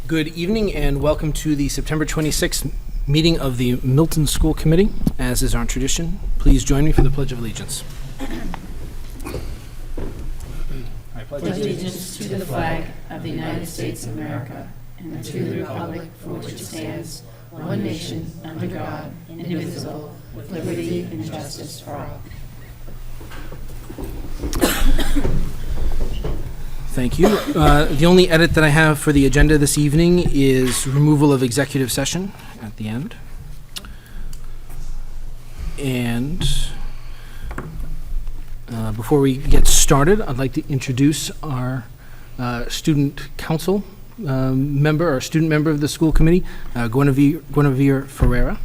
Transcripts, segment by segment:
Good evening and welcome to the September 26th meeting of the Milton School Committee. As is our tradition, please join me for the Pledge of Allegiance. I pledge allegiance to the flag of the United States of America and to the republic for which it stands, one nation, under God, indivisible, with liberty and justice for all. Thank you. The only edit that I have for the agenda this evening is removal of executive session at the end. And before we get started, I'd like to introduce our student council member, or student member of the school committee, Guinevere Ferreira.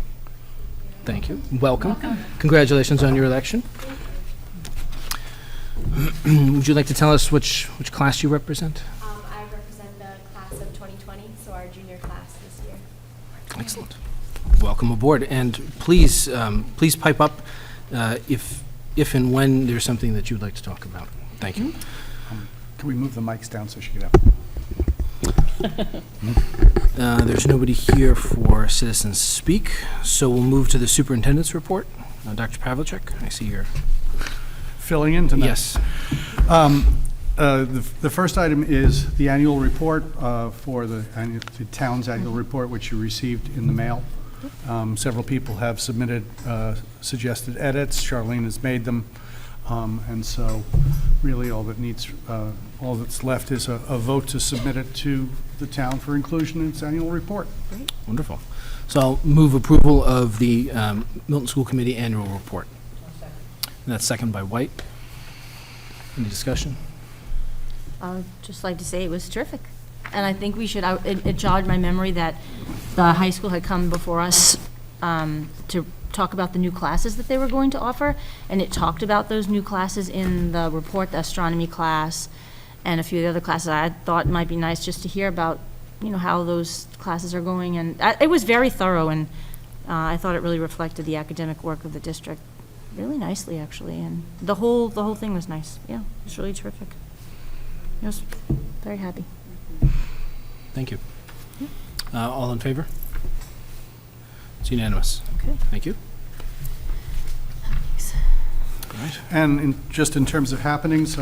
Thank you. Welcome. Congratulations on your election. Would you like to tell us which class you represent? I represent the class of 2020, so our junior class this year. Excellent. Welcome aboard, and please pipe up if and when there's something that you'd like to talk about. Thank you. Can we move the mics down so she can have? There's nobody here for citizens speak, so we'll move to the superintendent's report. Dr. Pavlicek, I see you're Filling in tonight. Yes. The first item is the annual report for the town's annual report, which you received in the mail. Several people have submitted suggested edits. Charlene has made them, and so really all that's left is a vote to submit it to the town for inclusion in its annual report. Great. Wonderful. So I'll move approval of the Milton School Committee annual report. And that's second by White. Any discussion? I would just like to say it was terrific. And I think we should, it jogged my memory that the high school had come before us to talk about the new classes that they were going to offer. And it talked about those new classes in the report, the astronomy class, and a few of the other classes. I thought it might be nice just to hear about, how those classes are going. And it was very thorough, and I thought it really reflected the academic work of the district really nicely, actually, and the whole thing was nice. Yeah, it was really terrific. I was very happy. Thank you. All in favor? It's unanimous. Okay. Thank you. Thanks. All right. And just in terms of happenings,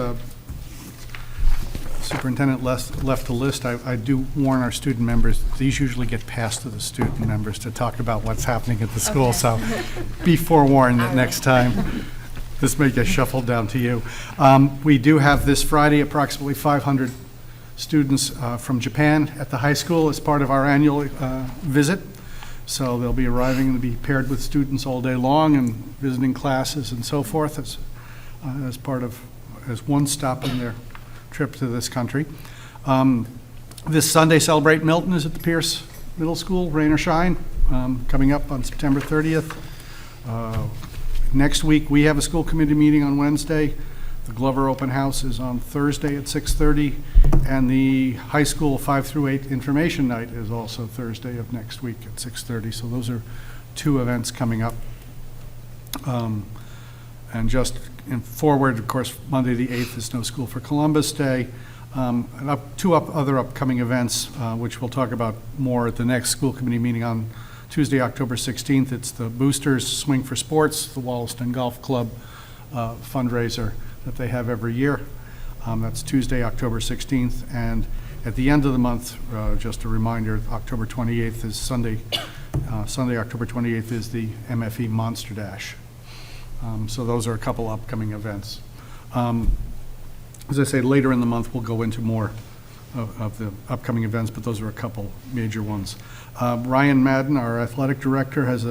superintendent left a list. I do warn our student members, these usually get passed to the student members to talk about what's happening at the school, okay. So be forewarned that next time this may get shuffled down to you. We do have this Friday approximately 500 students from Japan at the high school as part of our annual visit. So they'll be arriving and be paired with students all day long and visiting classes and so forth as one stop in their trip to this country. This Sunday, Celebrate Milton is at the Pierce Middle School, rain or shine, coming up on September 30th. Next week, we have a school committee meeting on Wednesday. The Glover Open House is on Thursday at 6:30, and the high school 5 through 8 information night is also Thursday of next week at 6:30. So those are two events coming up. And just forward, of course, Monday the 8th is No School for Columbus Day. And two other upcoming events, which we'll talk about more at the next school committee meeting on Tuesday, October 16th. It's the Boosters Swing for Sports, the Wollaston Golf Club fundraiser that they have every year. That's Tuesday, October 16th. And at the end of the month, just a reminder, October 28th is Sunday. Sunday, October 28th is the MFE Monster Dash. So those are a couple upcoming events. As I say, later in the month, we'll go into more of the upcoming events, but those are a couple major ones. Ryan Madden, our athletic director, has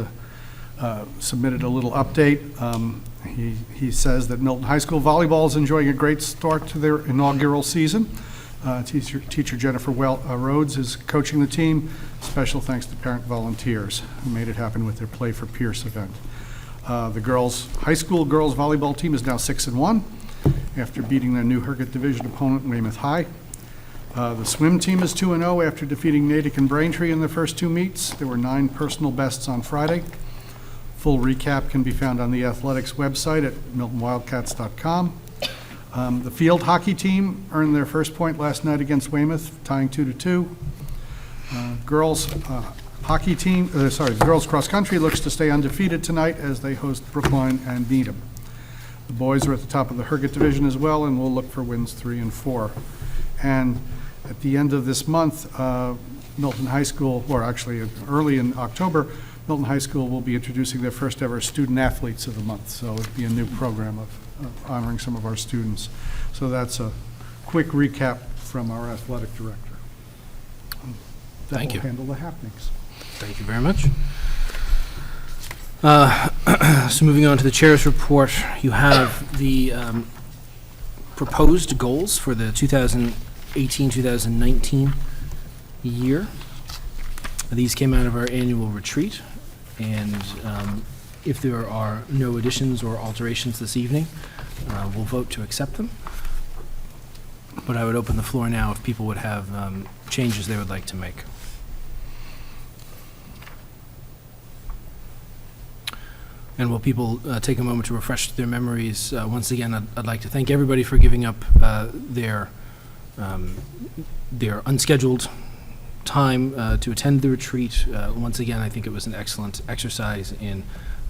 submitted a little update. He says that Milton High School volleyball is enjoying a great start to their inaugural season. Teacher Jennifer Rhodes is coaching the team. Special thanks to parent volunteers who made it happen with their Play for Pierce event. The high school girls volleyball team is now 6-1 after beating their New Herget Division opponent, Weymouth High. The swim team is 2-0 after defeating Natick and Braintree in their first two meets. There were 9 personal bests on Friday. Full recap can be found on the athletics website at miltonwildcats.com. The field hockey team earned their first point last night against Weymouth, tying 2-2. Girls hockey team, the girls cross-country looks to stay undefeated tonight as they host Brookline and Needham. The boys are at the top of the Herget Division as well, and we'll look for wins 3 and 4. And at the end of this month, Milton High School, or actually early in October, Milton High School will be introducing their first ever Student Athletes of the Month. So it'll be a new program of honoring some of our students. So that's a quick recap from our athletic director. Thank you. That will handle the happenings. Thank you very much. So moving on to the chair's report, you have the proposed goals for the 2018-2019 year. These came out of our annual retreat, and if there are no additions or alterations this evening, we'll vote to accept them. But I would open the floor now if people would have changes they would like to make. And while people take a moment to refresh their memories, once again, I'd like to thank everybody for giving up their unscheduled time to attend the retreat. Once again, I think it was an excellent exercise in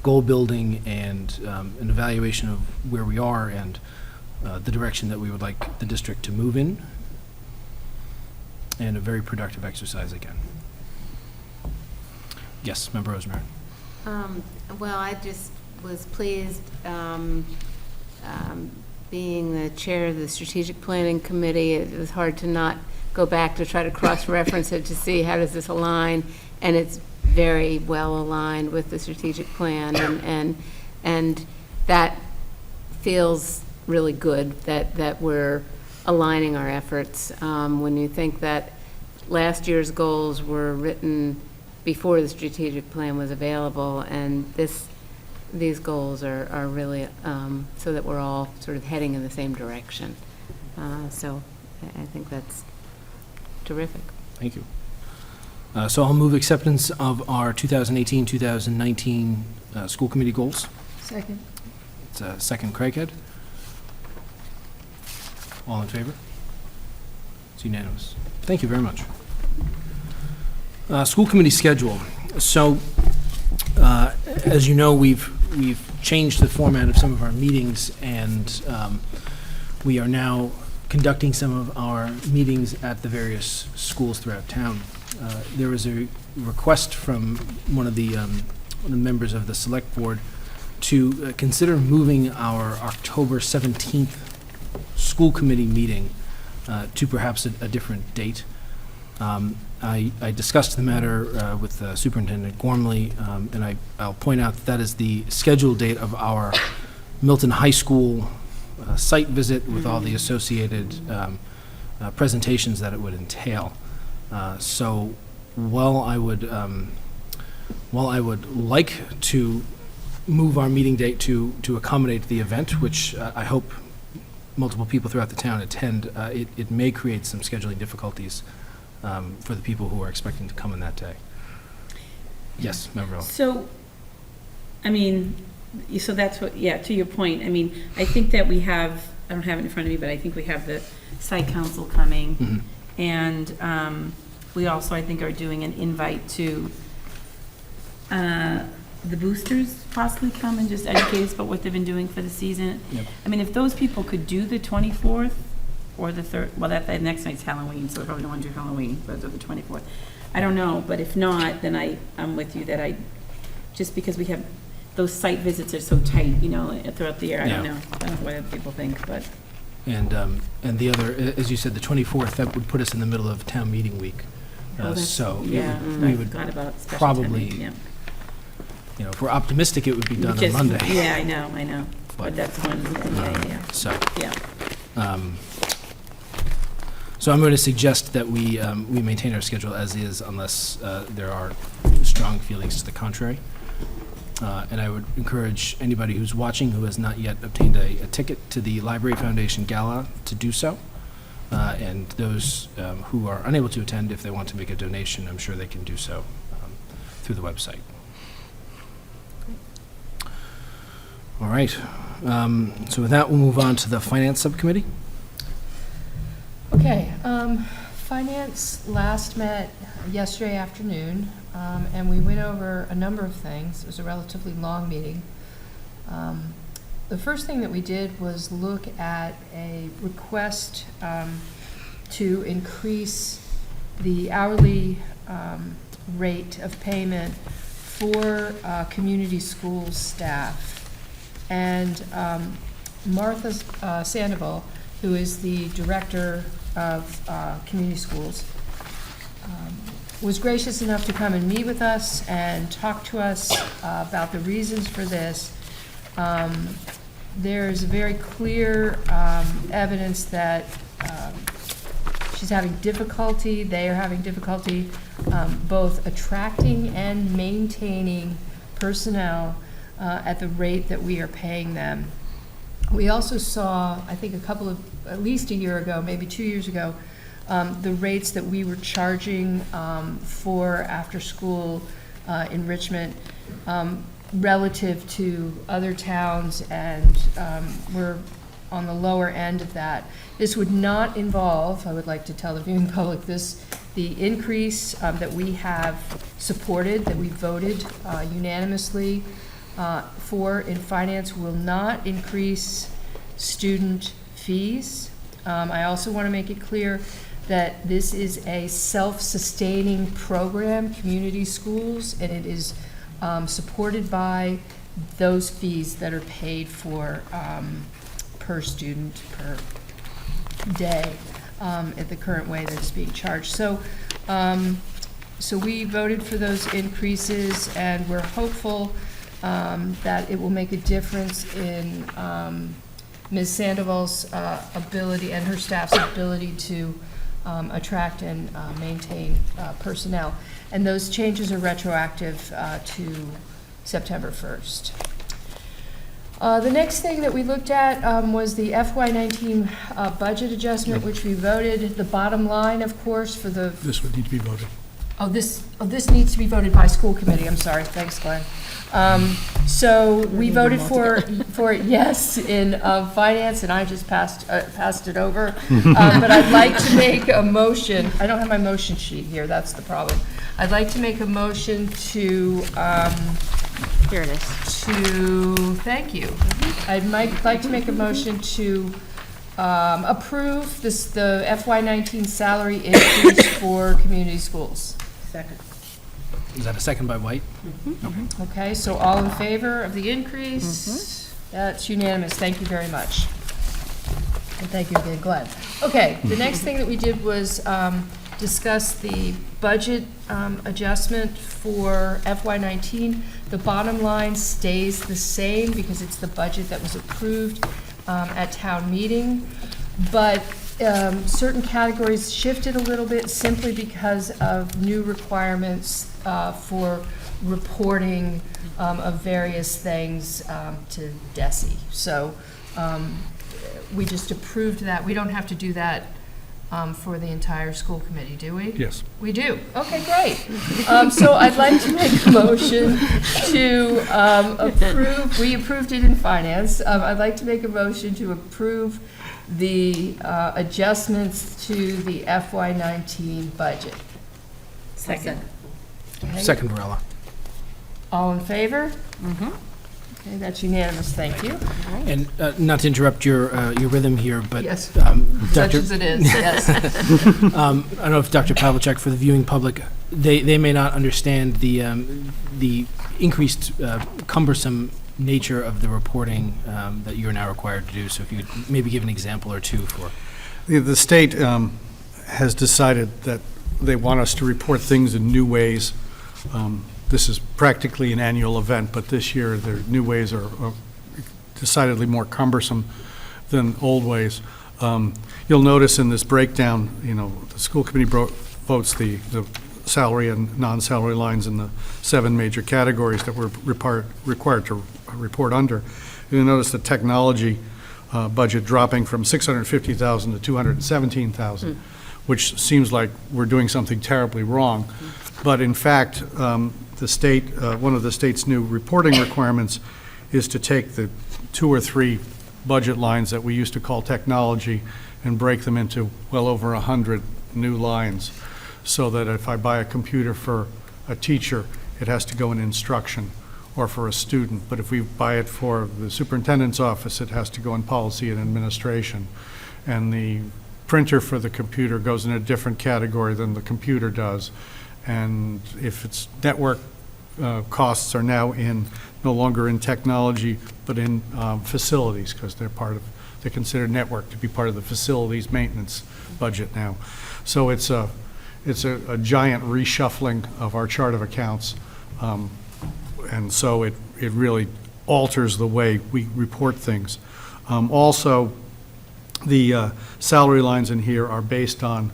goal building and an evaluation of where we are and the direction that we would like the district to move in, and a very productive exercise again. Yes, Member Rosemary. Well, I just was pleased, being the chair of the Strategic Planning Committee. It was hard to not go back to try to cross-reference it to see how does this align, and it's very well aligned with the strategic plan, and that feels really good that we're aligning our efforts. When you think that last year's goals were written before the strategic plan was available, and these goals are really so that we're all sort of heading in the same direction. So I think that's terrific. Thank you. So I'll move acceptance of our 2018-2019 school committee goals. Second. It's second, Craighead. All in favor? It's unanimous. Thank you very much. School committee schedule. So, as you know, we've changed the format of some of our meetings, and we are now conducting some of our meetings at the various schools throughout town. There was a request from one of the members of the select board to consider moving our October 17th school committee meeting to perhaps a different date. I discussed the matter with Superintendent Gormley, and I'll point out that is the scheduled date of our Milton High School site visit with all the associated presentations that it would entail. So while I would like to move our meeting date to accommodate the event, which I hope multiple people throughout the town attend, it may create some scheduling difficulties for the people who are expecting to come on that day. Yes, Member Rowe. So, I mean, so that's what, yeah, to your point, I mean, I think that we have, I don't have it in front of me, but I think we have the site council coming. Mm-hmm. And we also, I think, are doing an invite to the boosters possibly come and just educate us about what they've been doing for the season. Yep. I mean, if those people could do the 24th or the 3rd, well, that next night's Halloween, so we probably don't want to do Halloween, but the 24th. I don't know, but if not, then I'm with you that just because we have, those site visits are so tight, you know, throughout the year, I don't know what other people think, but. And the other, as you said, the 24th, that would put us in the middle of town meeting week. So Yeah, we I would forgot about special probably, attending, yeah. you know, if we're optimistic, it would be done on Just- Monday. Yeah, I know, but that's one, yeah. So, Yeah. so I'm going to suggest that we maintain our schedule as is unless there are strong feelings to the contrary. And I would encourage anybody who's watching who has not yet obtained a ticket to the Library Foundation Gala to do so. And those who are unable to attend, if they want to make a donation, I'm sure they can do so through the website. All right. So with that, we'll move on to the Finance Subcommittee. Okay, Finance last met yesterday afternoon, and we went over a number of things. It was a relatively long meeting. The first thing that we did was look at a request to increase the hourly rate of payment for community school staff. And Martha Sandoval, who is the director of community schools, was gracious enough to come and meet with us and talk to us about the reasons for this. There's very clear evidence that she's having difficulty, they are having difficulty both attracting and maintaining personnel at the rate that we are paying them. We also saw, I think at least a year ago, maybe 2 years ago, the rates that we were charging for after-school enrichment relative to other towns, and we're on the lower end of that. This would not involve, I would like to tell the viewing public this, the increase that we have supported, that we voted unanimously for in finance will not increase student fees. I also want to make it clear that this is a self-sustaining program, community schools, and it is supported by those fees that are paid for per student per day at the current way that it's being charged. So we voted for those increases, and we're hopeful that it will make a difference in Ms. Sandoval's ability and her staff's ability to attract and maintain personnel. And those changes are retroactive to September 1st. The next thing that we looked at was the FY19 budget adjustment, which we voted. The bottom line, of course, for the... This would need to be voted. This needs to be voted by school committee. I'm sorry. Thanks, Glenn. So we voted for yes in finance, and I just passed it over. But I'd like to make a motion. I don't have my motion sheet here. That's the problem. I'd like to make a motion to... Here it is. Thank you. I'd like to make a motion to approve the FY19 salary increase for community schools. Second. Is that a second by White? Okay, so all in favor of the increase? That's unanimous. Thank you very much. And thank you again, Glenn. Okay, the next thing that we did was discuss the budget adjustment for FY19. The bottom line stays the same because it's the budget that was approved at town meeting. But certain categories shifted a little bit simply because of new requirements for reporting of various things to DESE. So we just approved that. We don't have to do that for the entire school committee, do we? Yes. We do. Okay, great. So I'd like to make a motion to approve, we approved it in finance. I'd like to make a motion to approve the adjustments to the FY19 budget. Second. Okay. Second, Varela. All in favor? Okay, that's unanimous, thank you. And not to interrupt your rhythm here, but Yes, such Dr. as it is, yes. I don't know if Dr. Pavlicek, for the viewing public, they may not understand the increased cumbersome nature of the reporting that you're now required to do. So if you could maybe give an example or two for. The state has decided that they want us to report things in new ways. This is practically an annual event, but this year their new ways are decidedly more cumbersome than old ways. You'll notice in this breakdown, the school committee votes the salary and non-salary lines in the 7 major categories that we're required to report under. You'll notice the technology budget dropping from $650,000 to $217,000, which seems like we're doing something terribly wrong. But in fact, the state, one of the state's new reporting requirements is to take the 2 or 3 budget lines that we used to call technology and break them into well over 100 new lines, so that if I buy a computer for a teacher, it has to go in instruction, or for a student. But if we buy it for the superintendent's office, it has to go in policy and administration. And the printer for the computer goes in a different category than the computer does. And if it's network costs are now no longer in technology, but in facilities, because they're considered network to be part of the facilities maintenance budget now. So it's a giant reshuffling of our chart of accounts. And so it really alters the way we report things. Also, the salary lines in here are based on,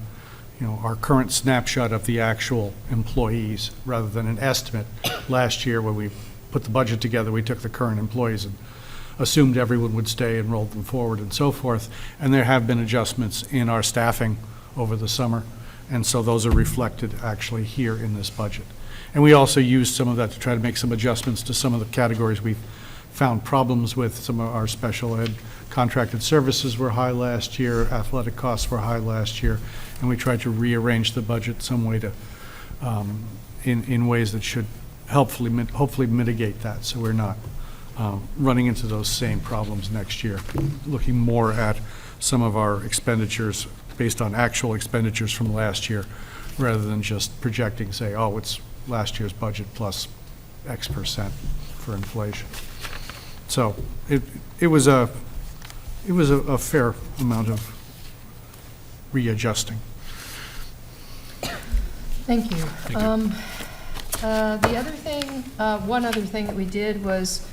our current snapshot of the actual employees rather than an estimate. Last year, when we put the budget together, we took the current employees and assumed everyone would stay and rolled them forward and so forth. And there have been adjustments in our staffing over the summer. And so those are reflected actually here in this budget. And we also used some of that to try to make some adjustments to some of the categories we've found problems with. Some of our special ed contracted services were high last year, athletic costs were high last year, and we tried to rearrange the budget some way to, in ways that should hopefully mitigate that, so we're not running into those same problems next year. Looking more at some of our expenditures based on actual expenditures from last year, rather than just projecting, say, oh, it's last year's budget plus X percent for inflation. So it was a fair amount of readjusting. Thank you. The other thing, one other thing that we did was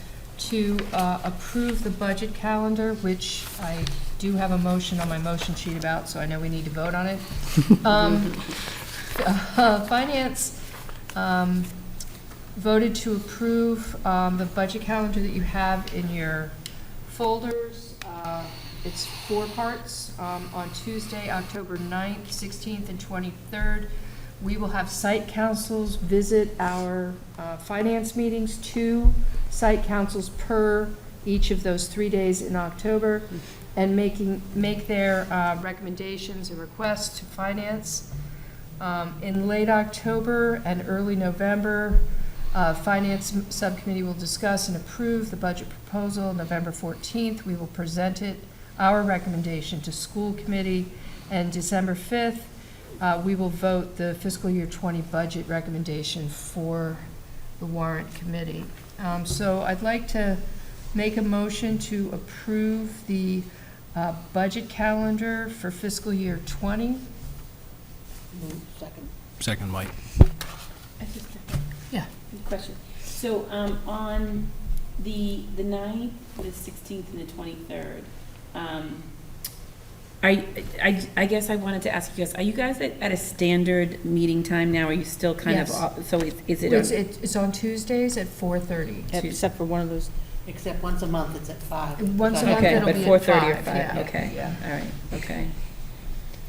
to approve the budget calendar, which I do have a motion on my motion sheet about, so I know we need to vote on it. Finance voted to approve the budget calendar that you have in your folders. It's 4 parts. On Tuesday, October 9th, 16th, and 23rd, we will have site councils visit our finance meetings, 2 site councils per each of those 3 days in October, and make their recommendations and requests to finance. In late October and early November, Finance Subcommittee will discuss and approve the budget proposal. November 14th, we will present our recommendation to School Committee, and December 5th, we will vote the fiscal year 20 budget recommendation for the warrant committee. So I'd like to make a motion to approve the budget calendar for fiscal year 20. Second, Mike. Yeah. Question. So, on the 9th, the 16th, and the 23rd, I guess I wanted to ask you guys, are you guys at a standard meeting time now? Are you still kind of, Yes. so is it? It's on Tuesdays at 4:30. Except for one of those. Except once a month, it's at 5. Once a month, Okay, it'll but be at 4:30 or 5. 5, Yeah, okay, yeah. all right, okay.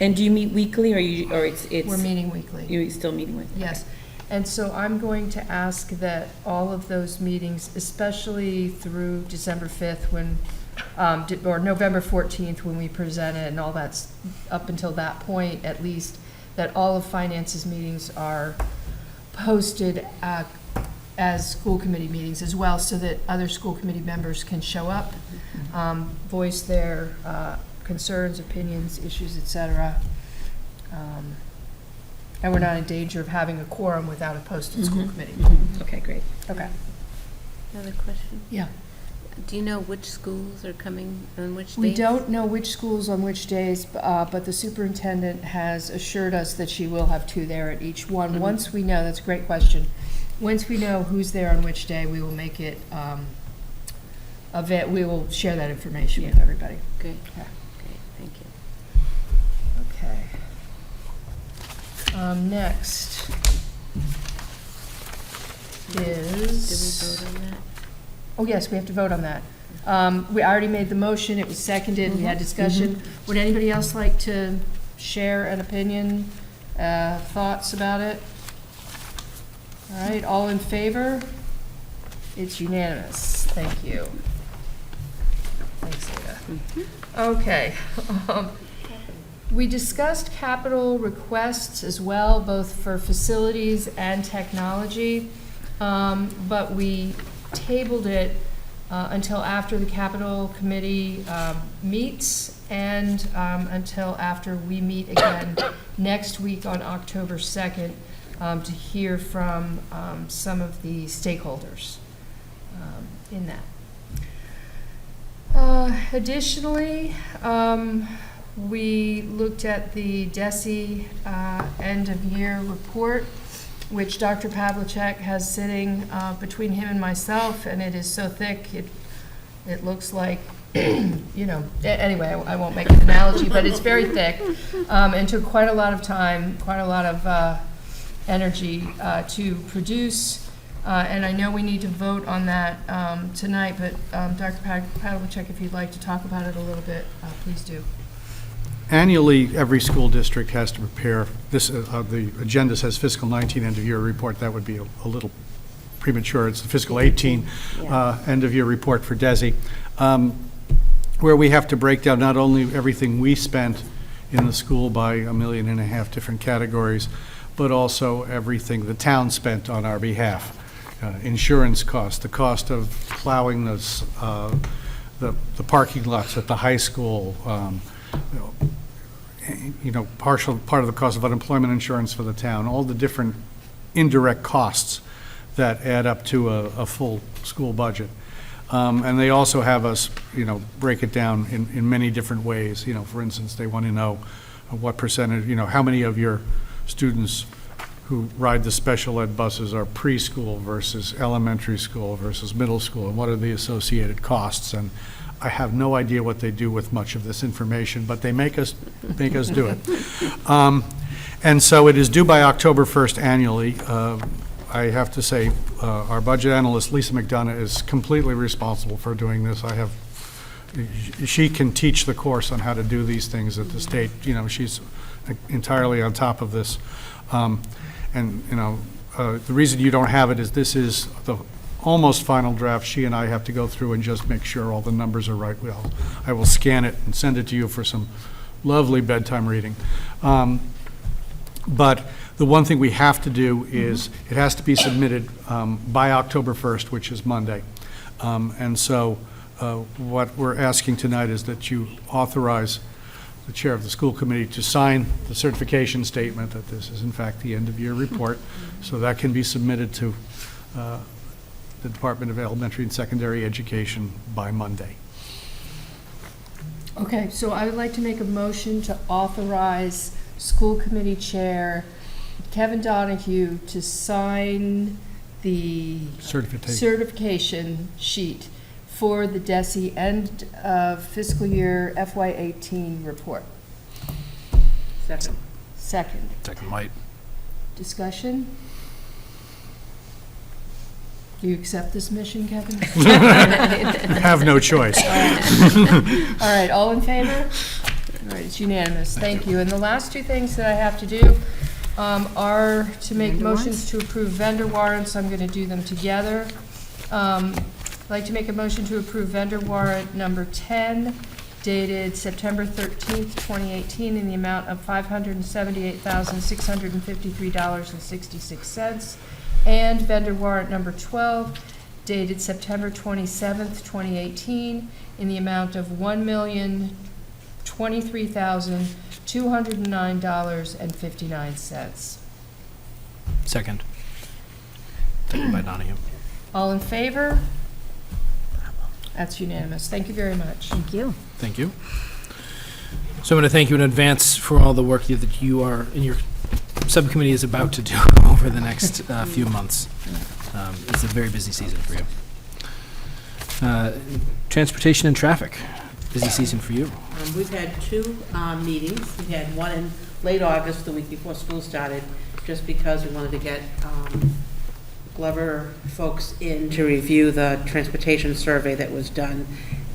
And do you meet weekly, or it's? We're meeting weekly. You're still meeting with? Yes. And so I'm going to ask that all of those meetings, especially through December 5th, when, or November 14th, when we present it, and all that's up until that point, at least, that all of Finance's meetings are posted as school committee meetings as well, so that other school committee members can show up, voice their concerns, opinions, issues, et cetera. And we're not in danger of having a quorum without a posted school committee. Okay, great. Okay. Another question? Yeah. Do you know which schools are coming on which dates? We don't know which schools on which days, but the superintendent has assured us that she will have 2 there at each one. Once we know, that's a great question. Once we know who's there on which day, we will make it, we will share that information with everybody. Great, Yeah. great, thank you. Okay. Next is. Did we vote on that? Oh, yes, we have to vote on that. I already made the motion, it was seconded, we had discussion. Would anybody else like to share an opinion, thoughts about it? All right, all in favor? It's unanimous, thank you. Thanks, Leah. Okay. We discussed capital requests as well, both for facilities and technology, but we tabled it until after the capital committee meets and until after we meet again next week on October 2nd to hear from some of the stakeholders in that. Additionally, we looked at the DESI end-of-year report, which Dr. Pavlicek has sitting between him and myself, and it is so thick, it looks like, anyway, I won't make an analogy, but it's very thick, and took quite a lot of time, quite a lot of energy to produce, and I know we need to vote on that tonight, but Dr. Pavlicek, if you'd like to talk about it a little bit, please do. Annually, every school district has to prepare this, the agenda says fiscal 19 end-of-year report. That would be a little premature. It's the fiscal 18 end-of-year report for DESI, where we have to break down not only everything we spent in the school by 1.5 million different categories, but also everything the town spent on our behalf. Insurance costs, the cost of plowing the parking lots at the high school, part of the cost of unemployment insurance for the town, all the different indirect costs that add up to a full school budget. And they also have us, break it down in many different ways. For instance, they want to know what percentage, how many of your students who ride the special ed buses are preschool versus elementary school versus middle school, and what are the associated costs. And I have no idea what they do with much of this information, but they make us do it. And so it is due by October 1st annually. I have to say, our budget analyst, Lisa McDonough, is completely responsible for doing this. She can teach the course on how to do these things at the state. She's entirely on top of this. The reason you don't have it is this is the almost final draft. She and I have to go through and just make sure all the numbers are right. I will scan it and send it to you for some lovely bedtime reading. But the one thing we have to do is it has to be submitted by October 1st, which is Monday. And so what we're asking tonight is that you authorize the chair of the school committee to sign the certification statement that this is in fact the end-of-year report, so that can be submitted to the Department of Elementary and Secondary Education by Monday. Okay, so I would like to make a motion to authorize school committee chair Kevin Donahue to sign the certification sheet for the DESI end of fiscal year FY18 report. Second. Second. Second might. Discussion? Do you accept this mission, Kevin? Have no choice. All right, all in favor? All right, it's unanimous, thank you. And the last two things that I have to do are to make motions to approve vendor warrants. I'm going to do them together. I'd like to make a motion to approve vendor warrant number 10, dated September 13th, 2018, in the amount of $578,653.66, and vendor warrant number 12, dated September 27th, 2018, in the amount of $1,023,209.59. Second. Second by Donahue. All in favor? That's unanimous. Thank you very much. Thank you. Thank you. So I'm going to thank you in advance for all the work that you are and your subcommittee is about to do over the next few months. It's a very busy season for you. Transportation and traffic, busy season for you. We've had two meetings. We had one in late August, the week before school started, just because we wanted to get Glover folks in to review the transportation survey that was done.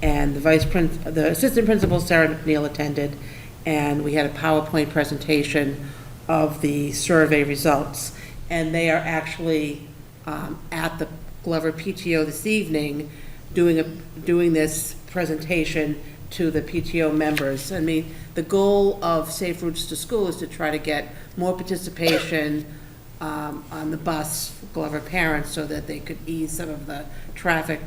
And the assistant principal, Sarah McNeil, attended, and we had a PowerPoint presentation of the survey results. And they are actually at the Glover PTO this evening doing this presentation to the PTO members. I mean, the goal of Safe Routes to School is to try to get more participation on the bus for Glover parents so that they could ease some of the traffic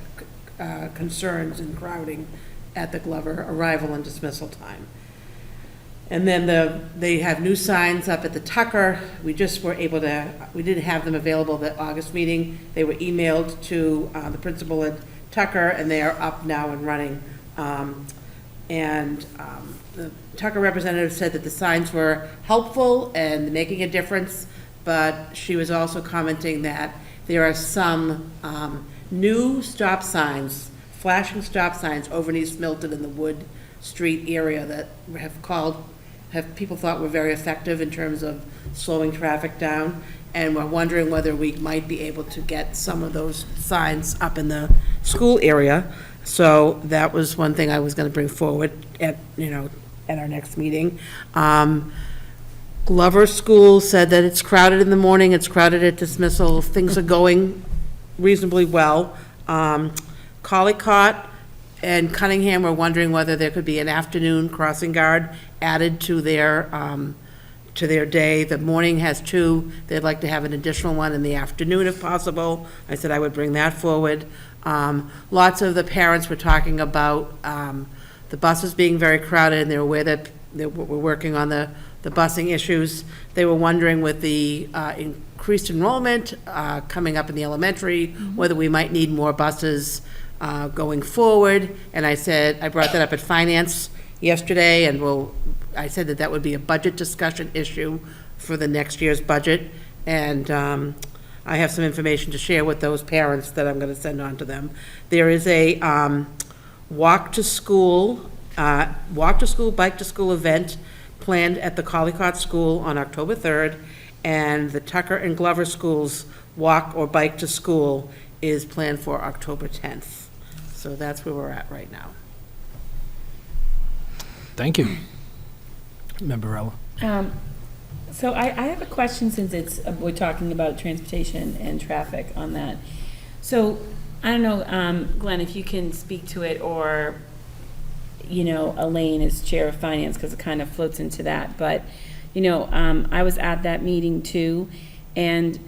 concerns and crowding at the Glover arrival and dismissal time. And then they have new signs up at the Tucker. We just were able to, we didn't have them available at the August meeting. They were emailed to the principal at Tucker, and they are up now and running. The Tucker representative said that the signs were helpful and making a difference, but she was also commenting that there are some new stop signs, flashing stop signs over in East Milton in the Wood Street area that have people thought were very effective in terms of slowing traffic down, and we're wondering whether we might be able to get some of those signs up in the school area. So that was one thing I was going to bring forward at our next meeting. Glover School said that it's crowded in the morning, it's crowded at dismissal, things are going reasonably well. Collycott and Cunningham were wondering whether there could be an afternoon crossing guard added to their day. The morning has 2. They'd like to have an additional one in the afternoon if possible. I said I would bring that forward. Lots of the parents were talking about the buses being very crowded, and they're aware that we're working on the busing issues. They were wondering with the increased enrollment coming up in the elementary, whether we might need more buses going forward. And I said, I brought that up at finance yesterday, and I said that would be a budget discussion issue for the next year's budget. And I have some information to share with those parents that I'm going to send on to them. There is a bike to school event planned at the Collycott School on October 3rd, and the Tucker and Glover Schools walk or bike to school is planned for October 10th. So that's where we're at right now. Thank you. Member Rella. So I have a question, since we're talking about transportation and traffic on that. So, I don't know, Glenn, if you can speak to it, or, Elaine as Chair of Finance, because it kind of floats into that. But, I was at that meeting too, and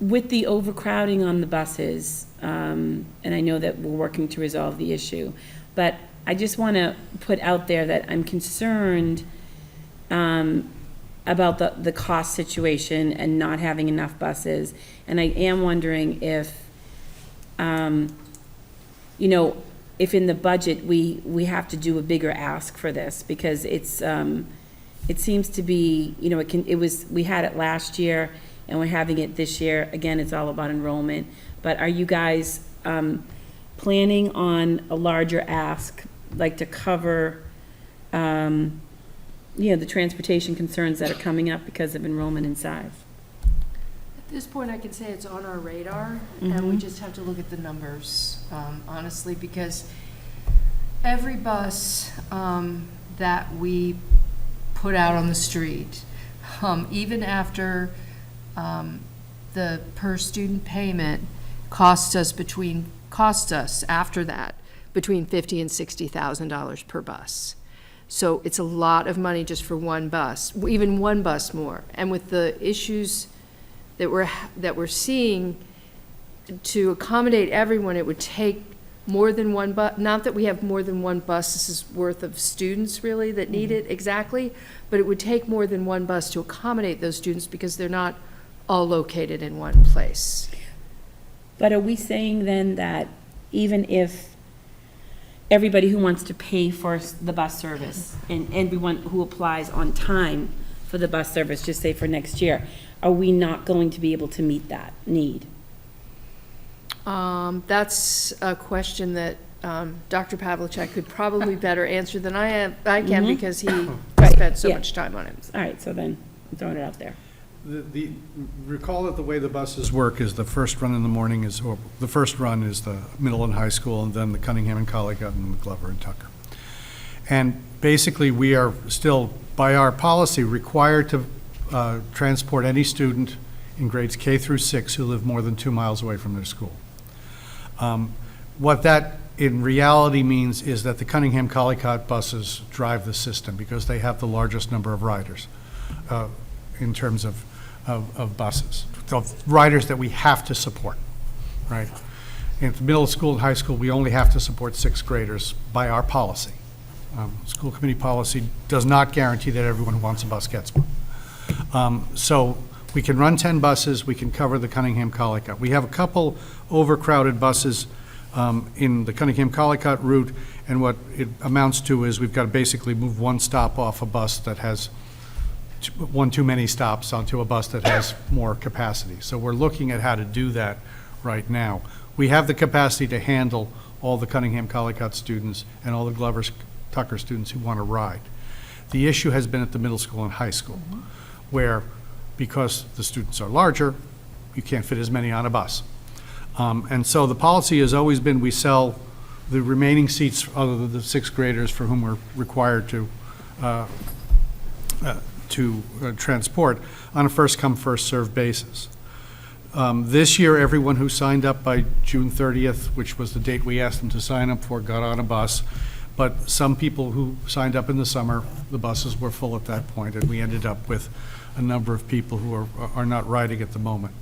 with the overcrowding on the buses, and I know that we're working to resolve the issue, but I just want to put out there that I'm concerned about the cost situation and not having enough buses. And I am wondering if, if in the budget, we have to do a bigger ask for this, because it seems to be, we had it last year and we're having it this year. Again, it's all about enrollment. But are you guys planning on a larger ask, like to cover, the transportation concerns that are coming up because of enrollment and size? At this point, I can say it's on our radar, and we just have to look at the numbers, honestly, because every bus that we put out on the street, even after the per-student payment, costs us after that between $50,000 and $60,000 per bus. So it's a lot of money just for one bus, even one bus more. And with the issues that we're seeing, to accommodate everyone, it would take more than one bus. Not that we have more than one bus's worth of students really that need it exactly, but it would take more than one bus to accommodate those students, because they're not all located in one place. But are we saying then that even if everybody who wants to pay for the bus service and everyone who applies on time for the bus service, just say for next year, are we not going to be able to meet that need? That's a question that Dr. Pavlicek could probably better answer than I can, because he spent so much time on it. All right, so then I'm throwing it out there. Recall that the way the buses work is the first run in the morning is the middle and high school, and then the Cunningham and Collycott and the Glover and Tucker. And basically, we are still, by our policy, required to transport any student in grades K through 6 who live more than 2 miles away from their school. What that in reality means is that the Cunningham-Collycott buses drive the system because they have the largest number of riders in terms of buses, of riders that we have to support, right? In the middle school and high school, we only have to support sixth graders by our policy. School committee policy does not guarantee that everyone who wants a bus gets one. So we can run 10 buses, we can cover the Cunningham-Collycott. We have a couple overcrowded buses in the Cunningham-Collycott route, and what it amounts to is we've got to basically move one stop off a bus that has one too many stops onto a bus that has more capacity. So we're looking at how to do that right now. We have the capacity to handle all the Cunningham-Collycott students and all the Glover-Tucker students who want to ride. The issue has been at the middle school and high school, where because the students are larger, you can't fit as many on a bus. And so the policy has always been we sell the remaining seats other than the sixth graders for whom we're required to transport on a first-come, first-served basis. This year, everyone who signed up by June 30th, which was the date we asked them to sign up for, got on a bus. But some people who signed up in the summer, the buses were full at that point, and we ended up with a number of people who are not riding at the moment.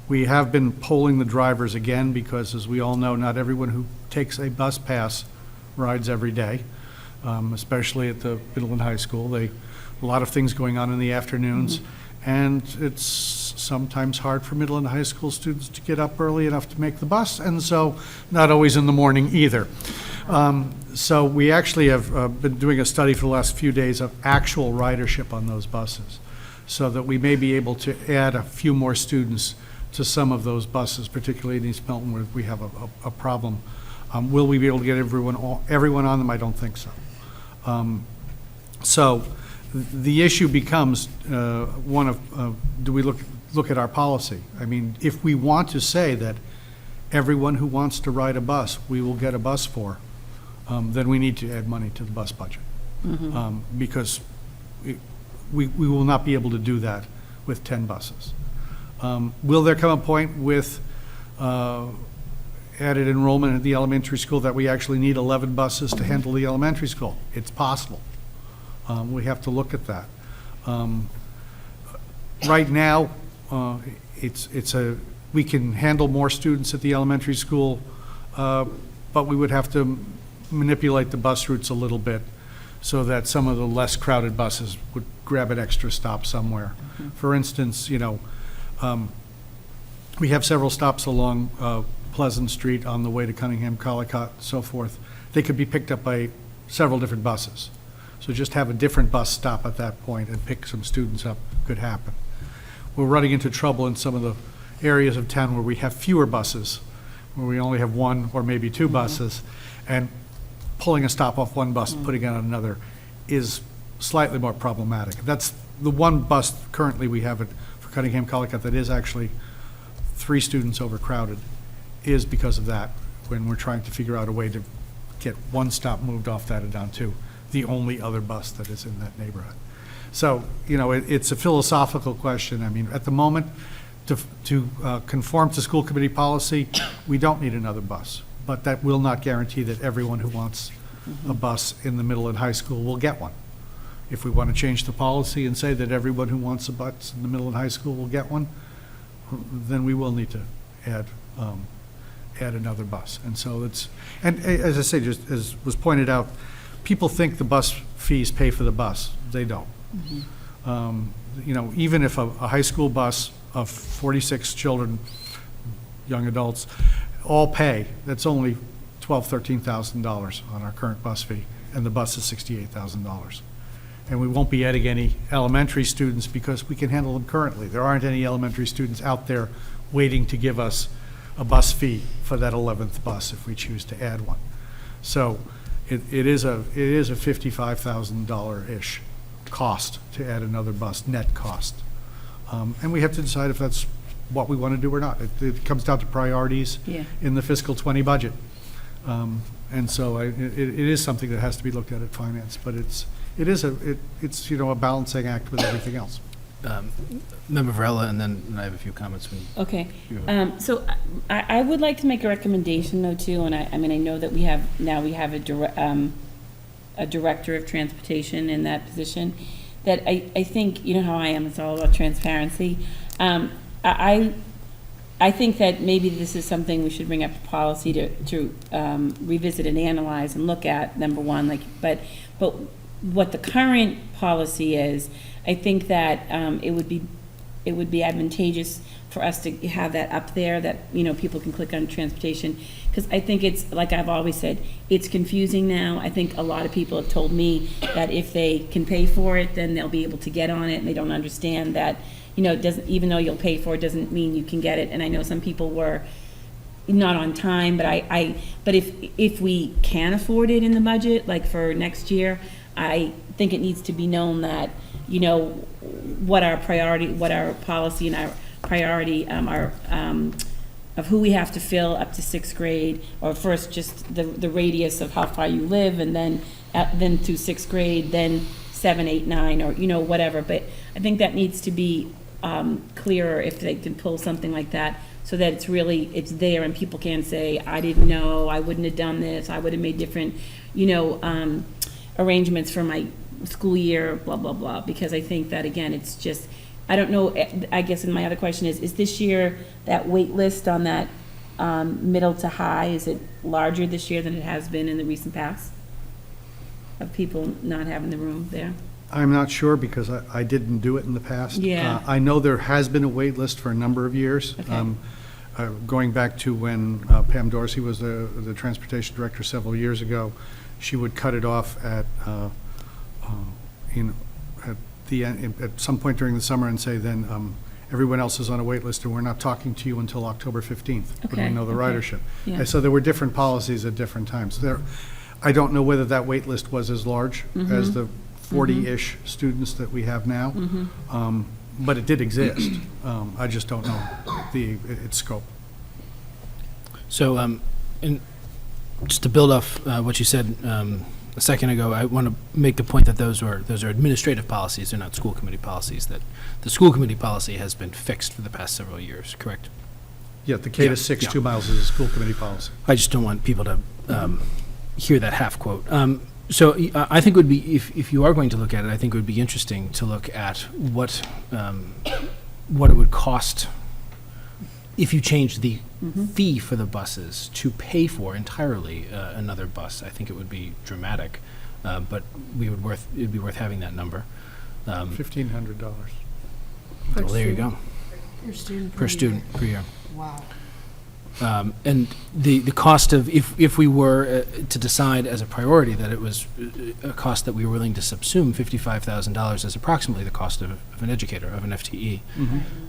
We have been polling the drivers again because, as we all know, not everyone who takes a bus pass rides every day, especially at the middle and high school. A lot of things going on in the afternoons, and it's sometimes hard for middle and high school students to get up early enough to make the bus, and so not always in the morning either. So we actually have been doing a study for the last few days of actual ridership on those buses, so that we may be able to add a few more students to some of those buses, particularly in East Milton, where we have a problem. Will we be able to get everyone on them? I don't think so. So the issue becomes one of, do we look at our policy? I mean, if we want to say that everyone who wants to ride a bus, we will get a bus for, then we need to add money to the bus budget. Because we will not be able to do that with 10 buses. Will there come a point with added enrollment at the elementary school that we actually need 11 buses to handle the elementary school? It's possible. We have to look at that. Right now, we can handle more students at the elementary school, but we would have to manipulate the bus routes a little bit so that some of the less crowded buses would grab an extra stop somewhere. For instance, we have several stops along Pleasant Street on the way to Cunningham-Collycott, so forth. They could be picked up by several different buses. So just have a different bus stop at that point and pick some students up could happen. We're running into trouble in some of the areas of town where we have fewer buses, where we only have one or maybe two buses, and pulling a stop off one bus and putting it on another is slightly more problematic. That's the one bus currently we have for Cunningham-Collycott that is actually 3 students overcrowded, is because of that, when we're trying to figure out a way to get one stop moved off that and down to the only other bus that is in that neighborhood. So, it's a philosophical question. I mean, at the moment, to conform to school committee policy, we don't need another bus, but that will not guarantee that everyone who wants a bus in the middle and high school will get one. If we want to change the policy and say that everyone who wants a bus in the middle and high school will get one, then we will need to add another bus. And so and as I say, just as was pointed out, people think the bus fees pay for the bus. They don't. Even if a high school bus of 46 children, young adults, all pay, that's only $12,000, $13,000 on our current bus fee, and the bus is $68,000. And we won't be adding any elementary students because we can handle them currently. There aren't any elementary students out there waiting to give us a bus fee for that 11th bus if we choose to add one. So it is a $55,000-ish cost to add another bus, net cost. And we have to decide if that's what we want to do or not. It comes down to priorities in the fiscal 20 budget. And so it is something that has to be looked at finance, but it's a balancing act with everything else. Member Varela, and then I have a few comments. Okay, You- so I would like to make a recommendation though too, and I mean, I know that we have a director of transportation in that position, that I think, you know how I am, it's all about transparency. I think that maybe this is something we should bring up to policy to revisit and analyze and look at, number one, but what the current policy is, I think that it would be advantageous for us to have that up there, that, you know, people can click on transportation, because I think it's, like I've always said, it's confusing now. I think a lot of people have told me that if they can pay for it, then they'll be able to get on it, and they don't understand that, you know, it doesn't, even though you'll pay for it, doesn't mean you can get it. And I know some people were not on time, but but if we can afford it in the budget, like for next year, I think it needs to be known that, you know, what our policy and our priority are, of who we have to fill up to 6th grade, or first just the radius of how far you live, and then through 6th grade, then 7, 8, 9, or, you know, whatever. But I think that needs to be clearer if they can pull something like that, so that it's there and people can say, I didn't know, I wouldn't have done this, I would have made different, you know, arrangements for my school year, blah, blah, blah. Because I think that, again, it's just, I don't know, I guess, and my other question is this year, that wait list on that middle to high, is it larger this year than it has been in the recent past? Of people not having the room there? I'm not sure, because I didn't do it in the past. Yeah. I know there has been a wait list for a number of years. Okay. Going back to when Pam Dorsey was the transportation director several years ago, she would cut it off at some point during the summer and say, then everyone else is on a wait list, and we're not talking to you until October 15th, when we Okay, know the okay. ridership. Yeah. And so there were different policies at different times. I don't know whether that wait list was as large as the 40-ish students that we have now, but it did exist. I just don't know its scope. So, and just to build off what you said a second ago, I want to make the point that those are administrative policies, they're not school committee policies, that the school committee policy has been fixed for the past several years, correct? Yeah, the K to 6, yeah. 2 miles is a school committee policy. I just don't want people to hear that half quote. So I think it would be, if you are going to look at it, I think it would be interesting to look at what it would cost if you changed the fee for the buses to pay for entirely another bus. I think it would be dramatic, but it'd be worth having that number. $1,500. Well, there you go. Per student per year. Wow. And the cost of, if we were to decide as a priority that it was a cost that we were willing to subsume, $55,000 is approximately the cost of an educator, of an FTE.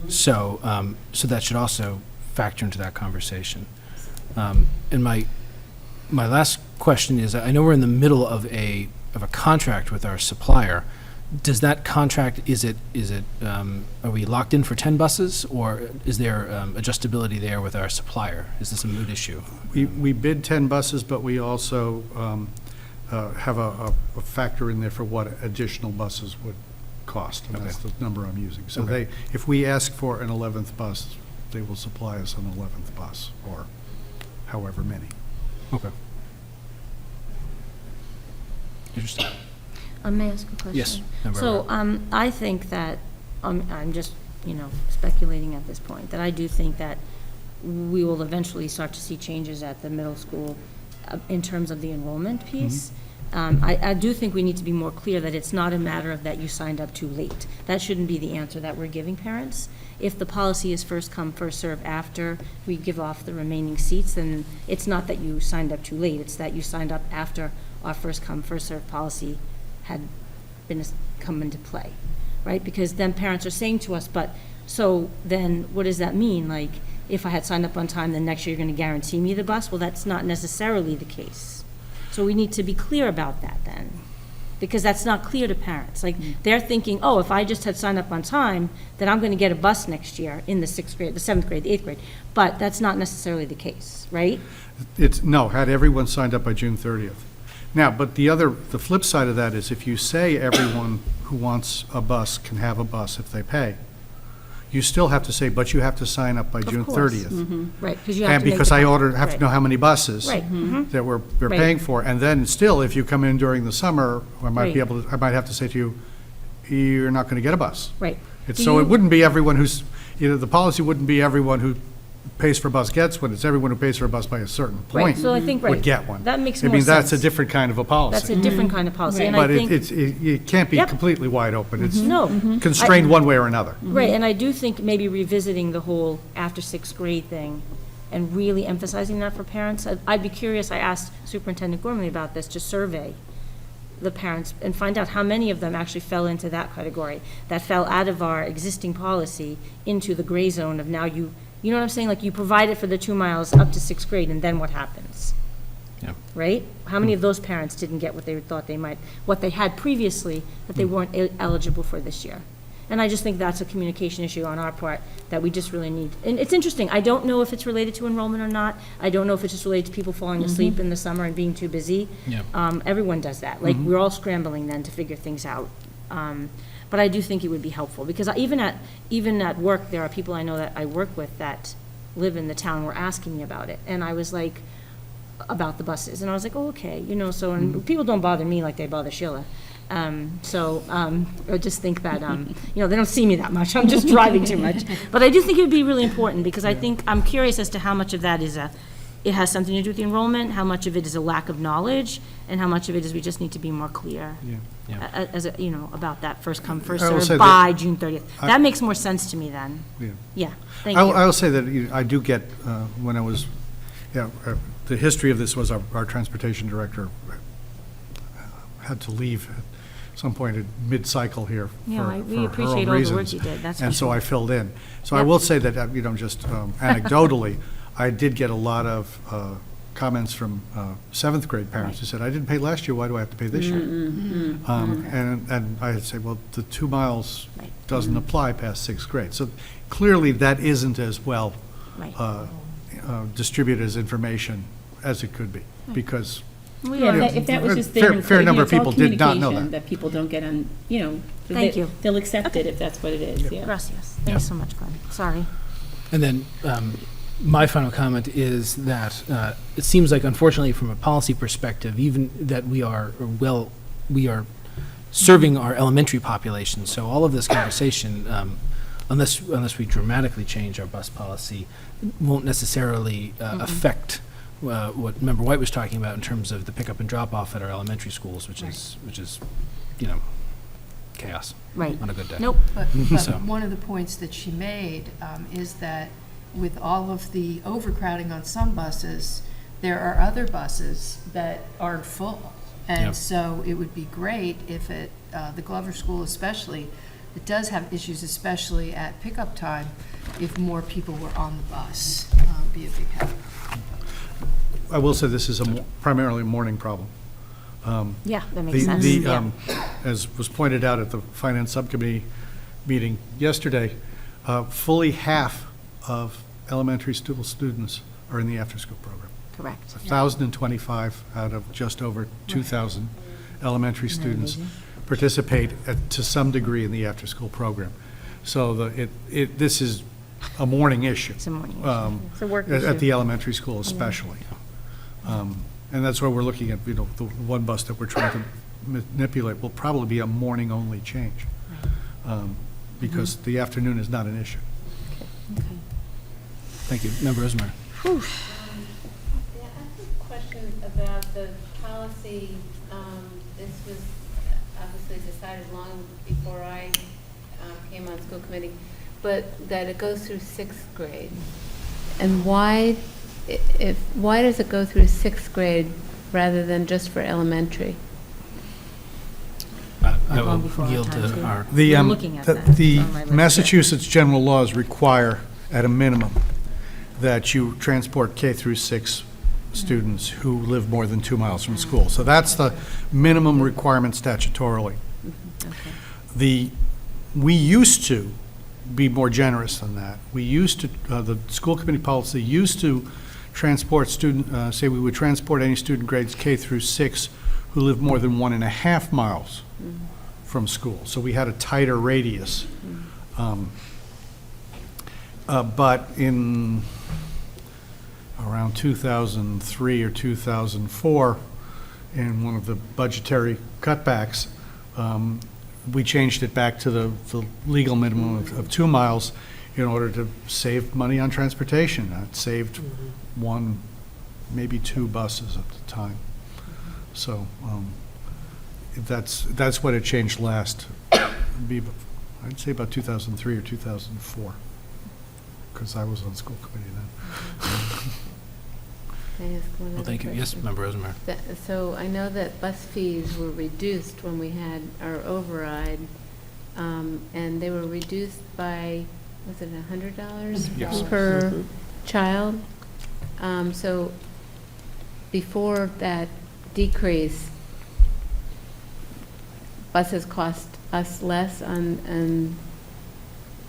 So that should also factor into that conversation. And my last question is, I know we're in the middle of a contract with our supplier. Does that contract, are we locked in for 10 buses, or is there adjustability there with our supplier? Is this a moot issue? We bid 10 buses, but we also have a factor in there for what additional buses would cost, and that's the number I'm using. So Okay. if we ask for an 11th bus, they will supply us an 11th bus, or however many. Okay. Interesting. May I ask a question? Yes, Member So, I think that, I'm just, speculating at this point, that I do think that we will eventually start to see changes at the middle school in terms of the enrollment piece. I do think we need to be more clear that it's not a matter of that you signed up too late. That shouldn't be the answer that we're giving parents. If the policy is first come, first serve after we give off the remaining seats, then it's not that you signed up too late, it's that you signed up after our first come, first serve policy had come into play, right? Because then parents are saying to us, but, so then what does that mean? Like, if I had signed up on time, then next year you're gonna guarantee me the bus? Well, that's not necessarily the case. So we need to be clear about that then, because that's not clear to parents. Like, they're thinking, oh, if I just had signed up on time, then I'm gonna get a bus next year in the 6th grade, the 7th grade, the 8th grade. But that's not necessarily the case, right? No, had everyone signed up by June 30th, Now, but the flip side of that is if you say everyone who wants a bus can have a bus if they pay, you still have to say, but you have to sign up by June course. 30th. Right, because you have And to make because the- I have to right. know how many buses Right, that we're Right. paying for. And then still, if you come in during the summer, I might be Right. able to, I might have to say to you, you're not going to get a bus. right. Do So it you- wouldn't be everyone who's, the policy wouldn't be everyone who pays for a bus gets one. It's everyone who pays for a bus by a certain Right, point so I think, would right. get one. That makes I more mean, that's a sense. different kind of a policy. That's a different kind of policy, and I But think. it can't be Yep. completely wide open. It's No. constrained one way or another. Right, and I do think maybe revisiting the whole after sixth grade thing and really emphasizing that for parents. I'd be curious, I asked Superintendent Gormley about this, to survey the parents and find out how many of them actually fell into that category, that fell out of our existing policy into the gray zone of now you know what I'm saying? Like, you provide it for the 2 miles up to sixth grade, and then what happens? Yeah. Right? How many of those parents didn't get what they thought they might, what they had previously that they weren't eligible for this year? And I just think that's a communication issue on our part that we just really need. And it's interesting, I don't know if it's related to enrollment or not. I don't know if it's just related to people falling asleep in the summer and being too busy. Yeah. Everyone does that. Like, we're all scrambling then to figure things out. But I do think it would be helpful, because even at work, there are people I know that I work with that live in the town were asking me about it. And I was like, about the buses. And I was like, oh, okay, so, and people don't bother me like they bother Sheila. I just think that, they don't see me that much. I'm just driving too much. But I do think it would be really important, because I think, I'm curious as to how much of that is it has something to do with the enrollment, how much of it is a lack of knowledge, and how much of it is we just need to be more clear about that first come, first I will say served that- by June 30th. That makes more sense to me then. Yeah. Yeah, thank I you. will say that I do get, when I was, the history of this was our transportation director had to leave at some point at mid-cycle here for Yeah, her own we appreciate all the work reasons. you did, that's for And so sure. I filled in. So I Yep. will say that, just anecdotally, I did get a lot of comments from seventh grade parents who said, I didn't pay last year, why do I have to pay this year? And I'd say, well, the 2 miles Right. doesn't apply past sixth grade. So clearly, that isn't as well Right. distributed as information as it could be, because We Yeah, are- if that was just Fair- there. and fair so, number of it's all people did not know communication that. people don't get on, Thank you. They'll accept it if that's what it is, yeah. Gracias. Thanks so much, Glenn. Sorry. And then my final comment is that it seems like, unfortunately, from a policy perspective, even that we are serving our elementary population. So all of this conversation, unless we dramatically change our bus policy, won't necessarily affect what Member White was talking about in terms of the pickup and drop off at our elementary schools, which is chaos Right. on a good day. Nope. But So- one of the points that she made is that with all of the overcrowding on some buses, there are other buses that aren't full. Yep. And so it would be great if the Glover School especially, it does have issues, especially at pickup time, if more people were on the bus, be a big help. I will say this is primarily a morning problem. Yeah, that makes sense. Yeah. As was pointed out at the Finance Subcommittee meeting yesterday, fully half of elementary students are in the after-school program. Correct. 1,025 out of just over 2,000 elementary students participate to some degree in the after-school program. So this is a morning issue. It's a morning issue. It's a work At issue. the elementary school especially. And that's why we're looking at, the one bus that we're trying to manipulate will probably be a morning-only change. Because the afternoon is not an issue. Thank you. Member Rosemary. Yeah, I have a question about the policy. This was obviously decided long before I came on school committee, but that it goes through sixth grade. And why does it go through sixth grade rather than just for elementary? I Long will before our yield time, to too. our, We're looking at that. The It's on my list. Massachusetts general laws require, at a minimum, that you transport K through 6 students who live more than 2 miles from school. So that's the minimum requirement statutorily. We used to be more generous than that. We used to, the school committee policy used to transport say we would transport any student grades K through 6 who lived more than 1.5 miles from school. So we had a tighter radius. But in around 2003 or 2004, in one of the budgetary cutbacks, we changed it back to the legal minimum of 2 miles in order to save money on transportation. It saved one, maybe 2 buses at the time. So that's what it changed last. It'd be, I'd say about 2003 or 2004, because I was on school committee then. Can I ask one Well, other thank you. Yes, question? Member Rosenberg. So I know that bus fees were reduced when we had our override, and they were reduced by, was it $100 Yes. per child? So before that decrease, buses cost us less and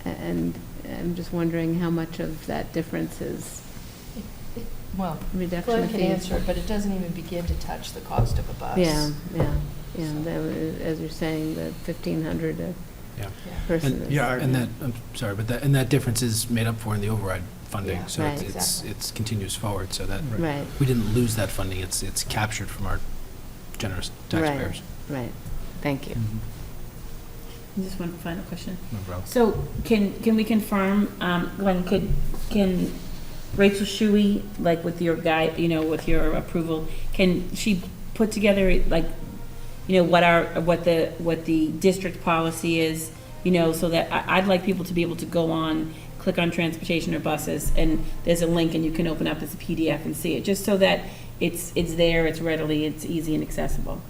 I'm just wondering how much of that difference is Well, reduction Glenn of can fees. answer it, but it doesn't even begin to touch the cost of a bus. Yeah, that was, as you're saying, the 1,500 a Yeah. person. And, is- yeah, and that, I'm sorry, but that difference is made up for in the override funding. Yeah, So right, it's continues forward, so that, Right, we didn't lose that funding. It's captured from our generous taxpayers. right, thank you. Just one final question. Member Rowell. So can we confirm, Glenn, can Rachel Shuey, like with your guide, with your approval, can she put together, like, what the district policy is, so that I'd like people to be able to go on, click on transportation or buses, and there's a link and you can open up this PDF and see it, just so that it's there, it's easy and accessible.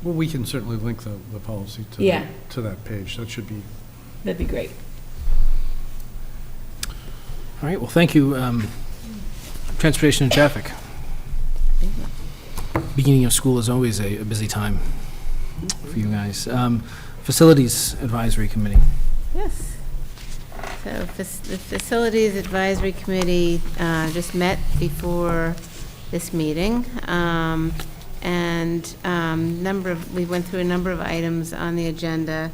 Well, we can certainly link the policy to, Yeah. to that page. That should be. That'd be great. All right, well, thank you. Transportation and traffic. Beginning of school is always a busy time for you guys. Facilities Advisory Committee. Yes. So the Facilities Advisory Committee just met before this meeting, and we went through a number of items on the agenda.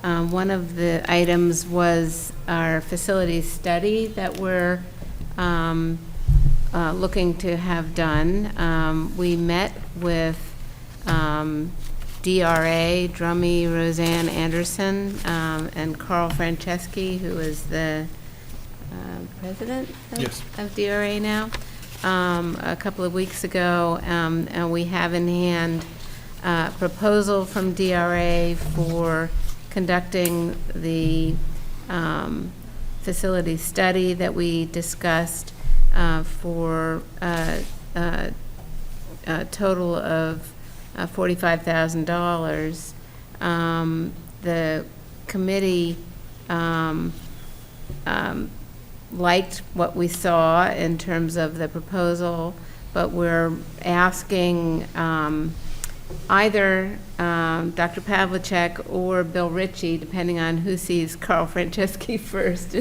One of the items was our facilities study that we're looking to have done. We met with DRA, Drummy Roseanne Anderson, and Carl Franceschi, who is the president of DRA now, a couple of weeks ago. And we have in hand a proposal from DRA for conducting the facility study that we discussed for a total of $45,000. The committee liked what we saw in terms of the proposal, but we're asking either Dr. Pavlicek or Bill Ritchie, depending on who sees Carl Franceschi first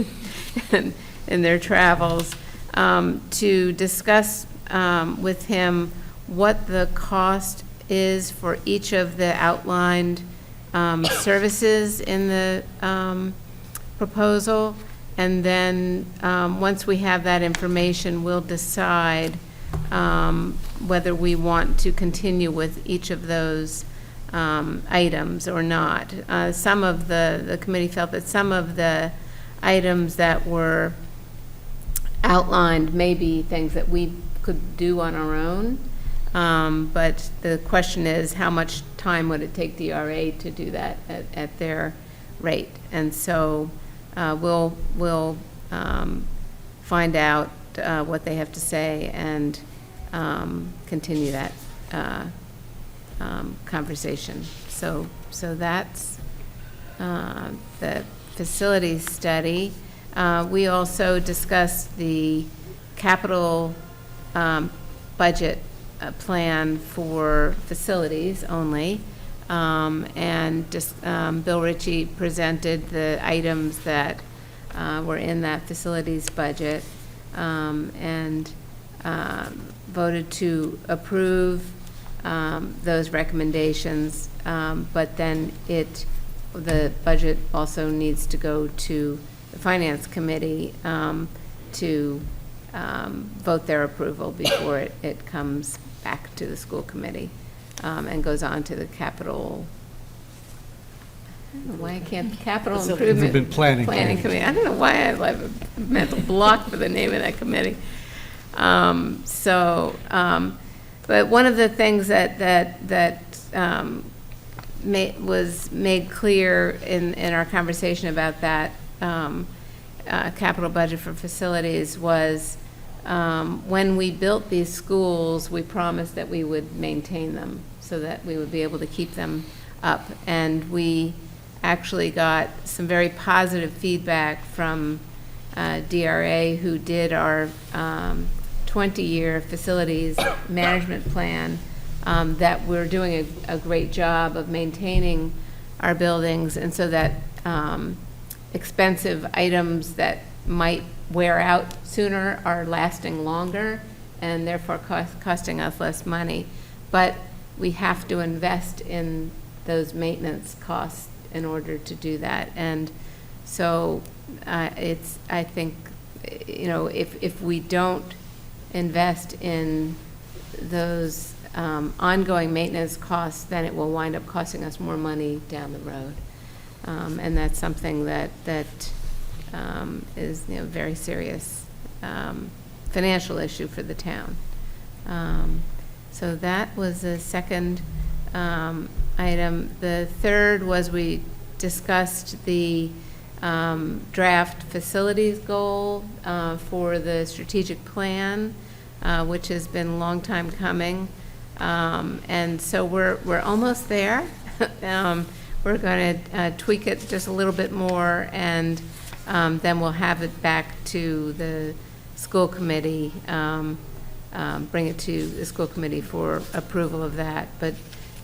in their travels, to discuss with him what the cost is for each of the outlined services in the proposal. And then, once we have that information, we'll decide whether we want to continue with each of those items or not. Some of the committee felt that some of the items that were outlined may be things that we could do on our own. But the question is, how much time would it take DRA to do that at their rate? And so we'll find out what they have to say and continue that conversation. So that's the facilities study. We also discussed the capital budget plan for facilities only, and just Bill Ritchie presented the items that were in that facilities budget, and voted to approve those recommendations, but then the budget also needs to go to the Finance Committee to vote their approval before it comes back to the school committee and goes on to the capital. I don't know why I can't, capital improvement. Been planning. Committee. I don't know why I have a mental block for the name of that committee. But one of the things that was made clear in our conversation about that capital budget for facilities was when we built these schools, we promised that we would maintain them so that we would be able to keep them up. And we actually got some very positive feedback from DRA, who did our 20-year facilities management plan, that we're doing a great job of maintaining our buildings, and so that expensive items that might wear out sooner are lasting longer and therefore costing us less money. But we have to invest in those maintenance costs in order to do that. And so I think, if we don't invest in those ongoing maintenance costs, then it will wind up costing us more money down the road. And that's something that is very serious financial issue for the town. So that was the second item. The third was we discussed the draft facilities goal for the strategic plan, which has been a long time coming. And so we're almost there. We're going to tweak it just a little bit more, and then we'll have it back to the school committee, bring it to the school committee for approval of that. But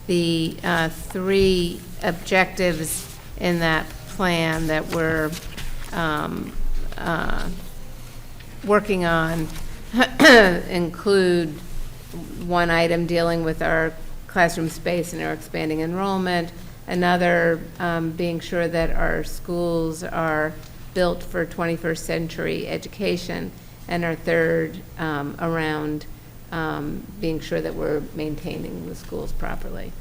the three objectives in that plan that we're working on include one item dealing with our classroom space and our expanding enrollment, another being sure that our schools are built for 21st century education, and our third around being sure that we're maintaining the schools properly.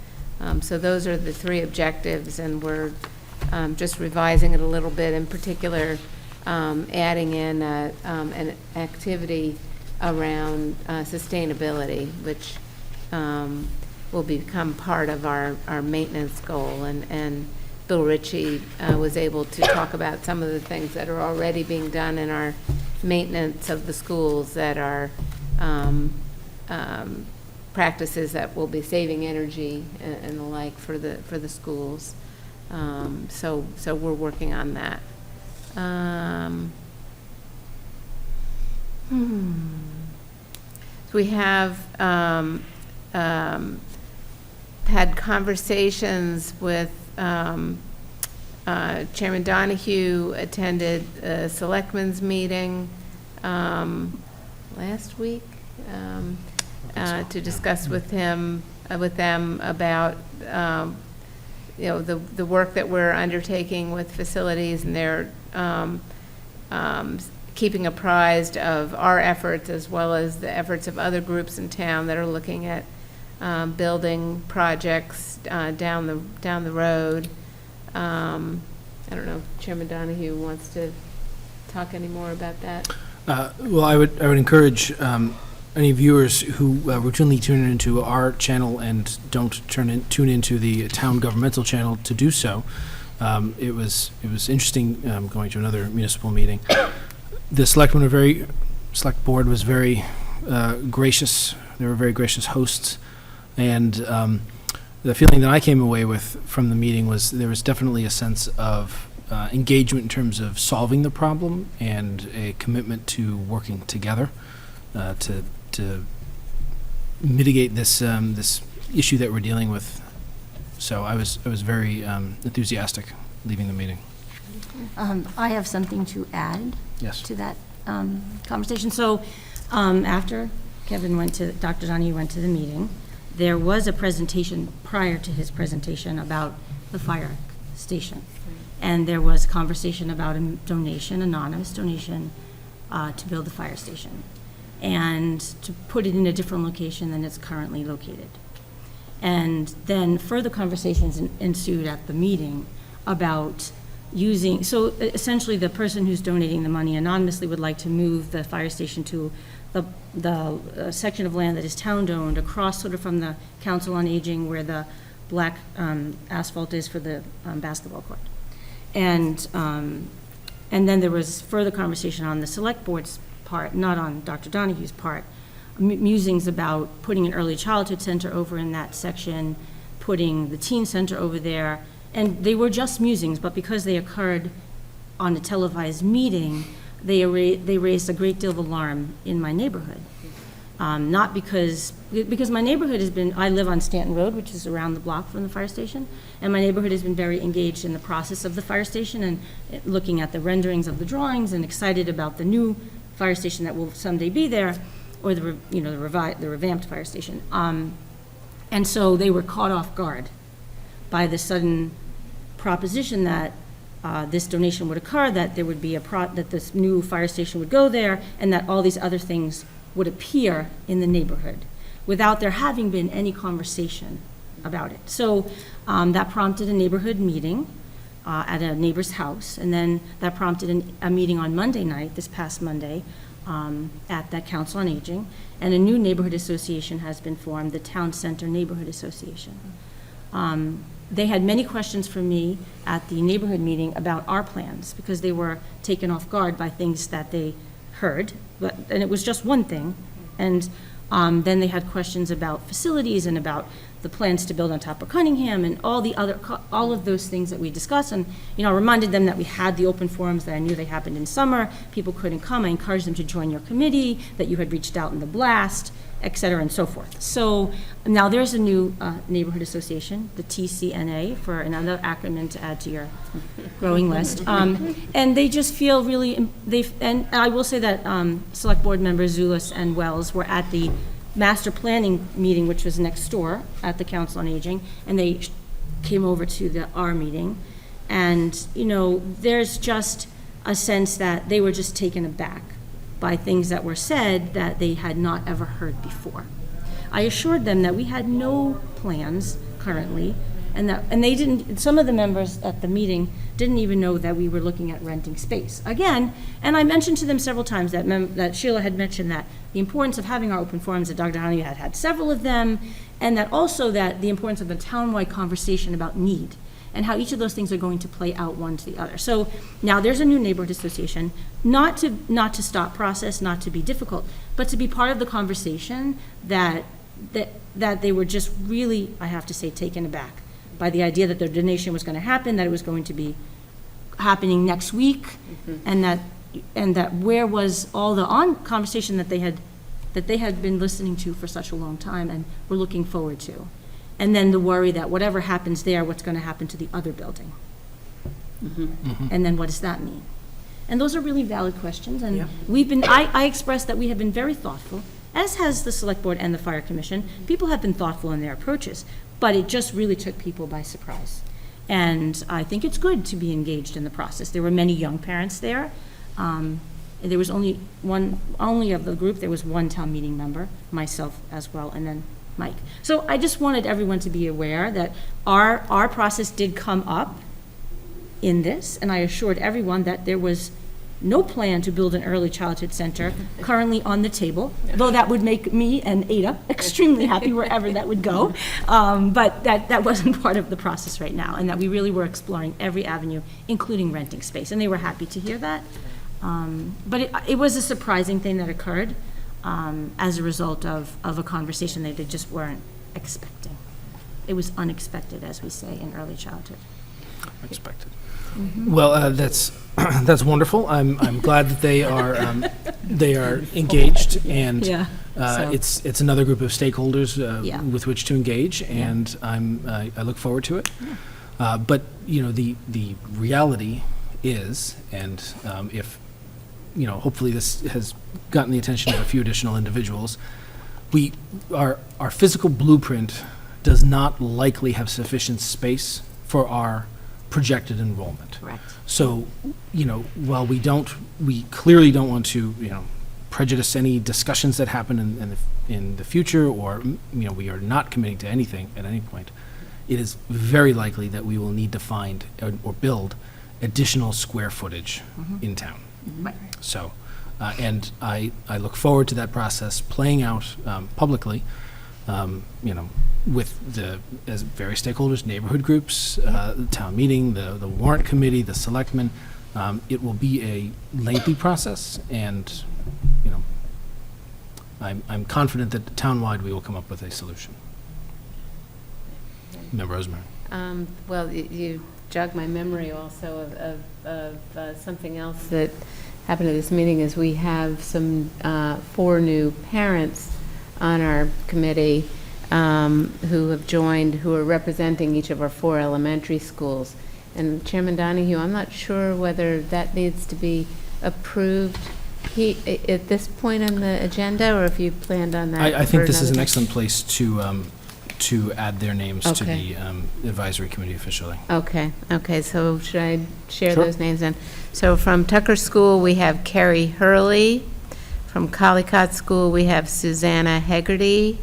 So those are the three objectives, and we're just revising it a little bit, in particular adding in an activity around sustainability, which will become part of our maintenance goal. And Bill Ritchie was able to talk about some of the things that are already being done in our maintenance of the schools that are practices that will be saving energy and the like for the schools. So we're working on that. So we have had conversations with Chairman Donahue, attended a selectmen's meeting last week to discuss with them about the work that we're undertaking with facilities, and they're keeping apprised of our efforts as well as the efforts of other groups in town that are looking at building projects down the road. I don't know if Chairman Donahue wants to talk any more about that. Well, I would encourage any viewers who routinely tune into our channel and don't tune into the town governmental channel to do so. It was interesting going to another municipal meeting. The select board was very gracious. They were very gracious hosts, and the feeling that I came away with from the meeting was there was definitely a sense of engagement in terms of solving the problem and a commitment to working together to mitigate this issue that we're dealing with. So I was very enthusiastic leaving the meeting. I have something to add Yes. to that conversation. So after Dr. Donahue went to the meeting, there was a presentation prior to his presentation about the fire station. And there was conversation about a donation, anonymous donation, to build the fire station, and to put it in a different location than it's currently located. And then further conversations ensued at the meeting about using, so essentially the person who's donating the money anonymously would like to move the fire station to the section of land that is town-owned across sort of from the Council on Aging where the black asphalt is for the basketball court. And then there was further conversation on the select board's part, not on Dr. Donohue's part, musings about putting an early childhood center over in that section, putting the teen center over there. And they were just musings, but because they occurred on a televised meeting, they raised a great deal of alarm in my neighborhood. Not because my neighborhood has been, I live on Stanton Road, which is around the block from the fire station, and my neighborhood has been very engaged in the process of the fire station and looking at the renderings of the drawings and excited about the new fire station that will someday be there, or the revamped fire station. And so they were caught off guard by the sudden proposition that this donation would occur, that there would be that this new fire station would go there, and that all these other things would appear in the neighborhood without there having been any conversation about it. So that prompted a neighborhood meeting at a neighbor's house, and then that prompted a meeting on Monday night, this past Monday, at that Council on Aging, and a new neighborhood association has been formed, the Town Center Neighborhood Association. They had many questions for me at the neighborhood meeting about our plans, because they were taken off guard by things that they heard, and it was just one thing. And then they had questions about facilities and about the plans to build on top of Cunningham and all of those things that we discussed. And, I reminded them that we had the open forums, that I knew they happened in summer. People couldn't come. I encouraged them to join your committee, that you had reached out in the blast, et cetera, and so forth. So now there's a new neighborhood association, the TCNA, for another acronym to add to your growing list. And they just feel really, and I will say that Select Board members Zulus and Wells were at the master planning meeting, which was next door at the Council on Aging, and they came over to our meeting. And, there's just a sense that they were just taken aback by things that were said that they had not ever heard before. I assured them that we had no plans currently, and they didn't, some of the members at the meeting didn't even know that we were looking at renting space. Again, and I mentioned to them several times that Sheila had mentioned that the importance of having our open forums, that Dr. Donohue had had several of them, and that also that the importance of a townwide conversation about need and how each of those things are going to play out one to the other. So now there's a new neighborhood association, not to stop process, not to be difficult, but to be part of the conversation that they were just really, I have to say, taken aback by the idea that their donation was going to happen, that it was going to be happening next week, and that where was all the conversation that they had been listening to for such a long time and were looking forward to. And then the worry that whatever happens there, what's going to happen to the other building? And then what does that mean? And those are really valid questions. And I expressed that we have been very thoughtful, as has the Select Board and the Fire Commission. People have been thoughtful in their approaches, but it just really took people by surprise. And I think it's good to be engaged in the process. There were many young parents there. There was only of the group, there was one town meeting member, myself as well, and then Mike. So I just wanted everyone to be aware that our process did come up in this, and I assured everyone that there was no plan to build an early childhood center currently on the table, though that would make me and Ada extremely happy wherever that would go. But that wasn't part of the process right now, and that we really were exploring every avenue, including renting space, and they were happy to hear that. But it was a surprising thing that occurred as a result of a conversation that they just weren't expecting. It was unexpected, as we say, in early childhood. Expected. Well, that's wonderful. I'm glad that they are engaged, and it's another group of stakeholders with which to engage, and I look forward to it. But the reality is, and if hopefully this has gotten the attention of a few additional individuals, our physical blueprint does not likely have sufficient space for our projected enrollment. Correct. So, while we clearly don't want to, prejudice any discussions that happen in the future, or, we are not committing to anything at any point, it is very likely that we will need to find or build additional square footage in town. Right. So, and I look forward to that process playing out publicly, with as various stakeholders, neighborhood groups, the town meeting, the warrant committee, the selectmen. It will be a lengthy process, and, I'm confident that townwide we will come up with a solution. Member Rosemary. Well, you jogged my memory also of something else that happened at this meeting, is we have some 4 new parents on our committee who have joined, who are representing each of our 4 elementary schools. And Chairman Donahue, I'm not sure whether that needs to be approved at this point on the agenda, or if you planned on that. I think for this is an another- excellent place to add their names to the advisory committee officially. Okay, so should I share Sure. those names then? So from Tucker School, we have Carrie Hurley. From Collycott School, we have Susanna Hegarty.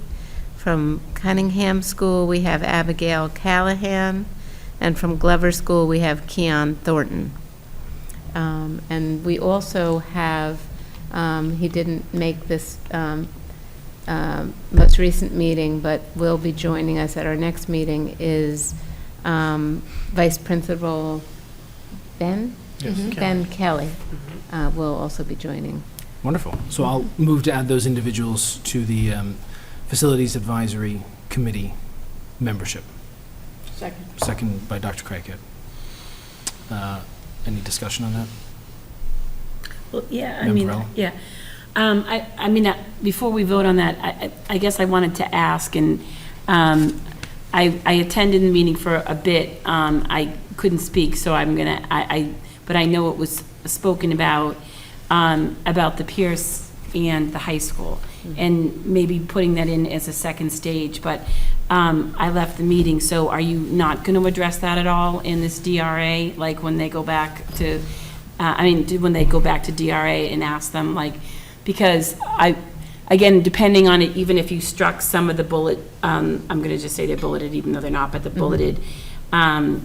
From Cunningham School, we have Abigail Callahan. And from Glover School, we have Keon Thornton. And we also have, he didn't make this most recent meeting, but will be joining us at our next meeting, is Vice Principal Ben? Yes. Ben Kelly will also be joining. Wonderful. So I'll move to add those individuals to the Facilities Advisory Committee membership. Second. Second by Dr. Crackett. Any discussion on that? Well, yeah, I Member mean, Varela? yeah. I mean, before we vote on that, I guess I wanted to ask, and I attended the meeting for a bit. I couldn't speak, so I'm gonna, but I know it was spoken about the Pierce and the high school, and maybe putting that in as a second stage, but I left the meeting, so are you not going to address that at all in this DRA, like when they go back to, when they go back to DRA and ask them, like, because again, depending on it, even if you struck some of the bullet, I'm going to just say they're bulleted, even though they're not, but the bulleted, the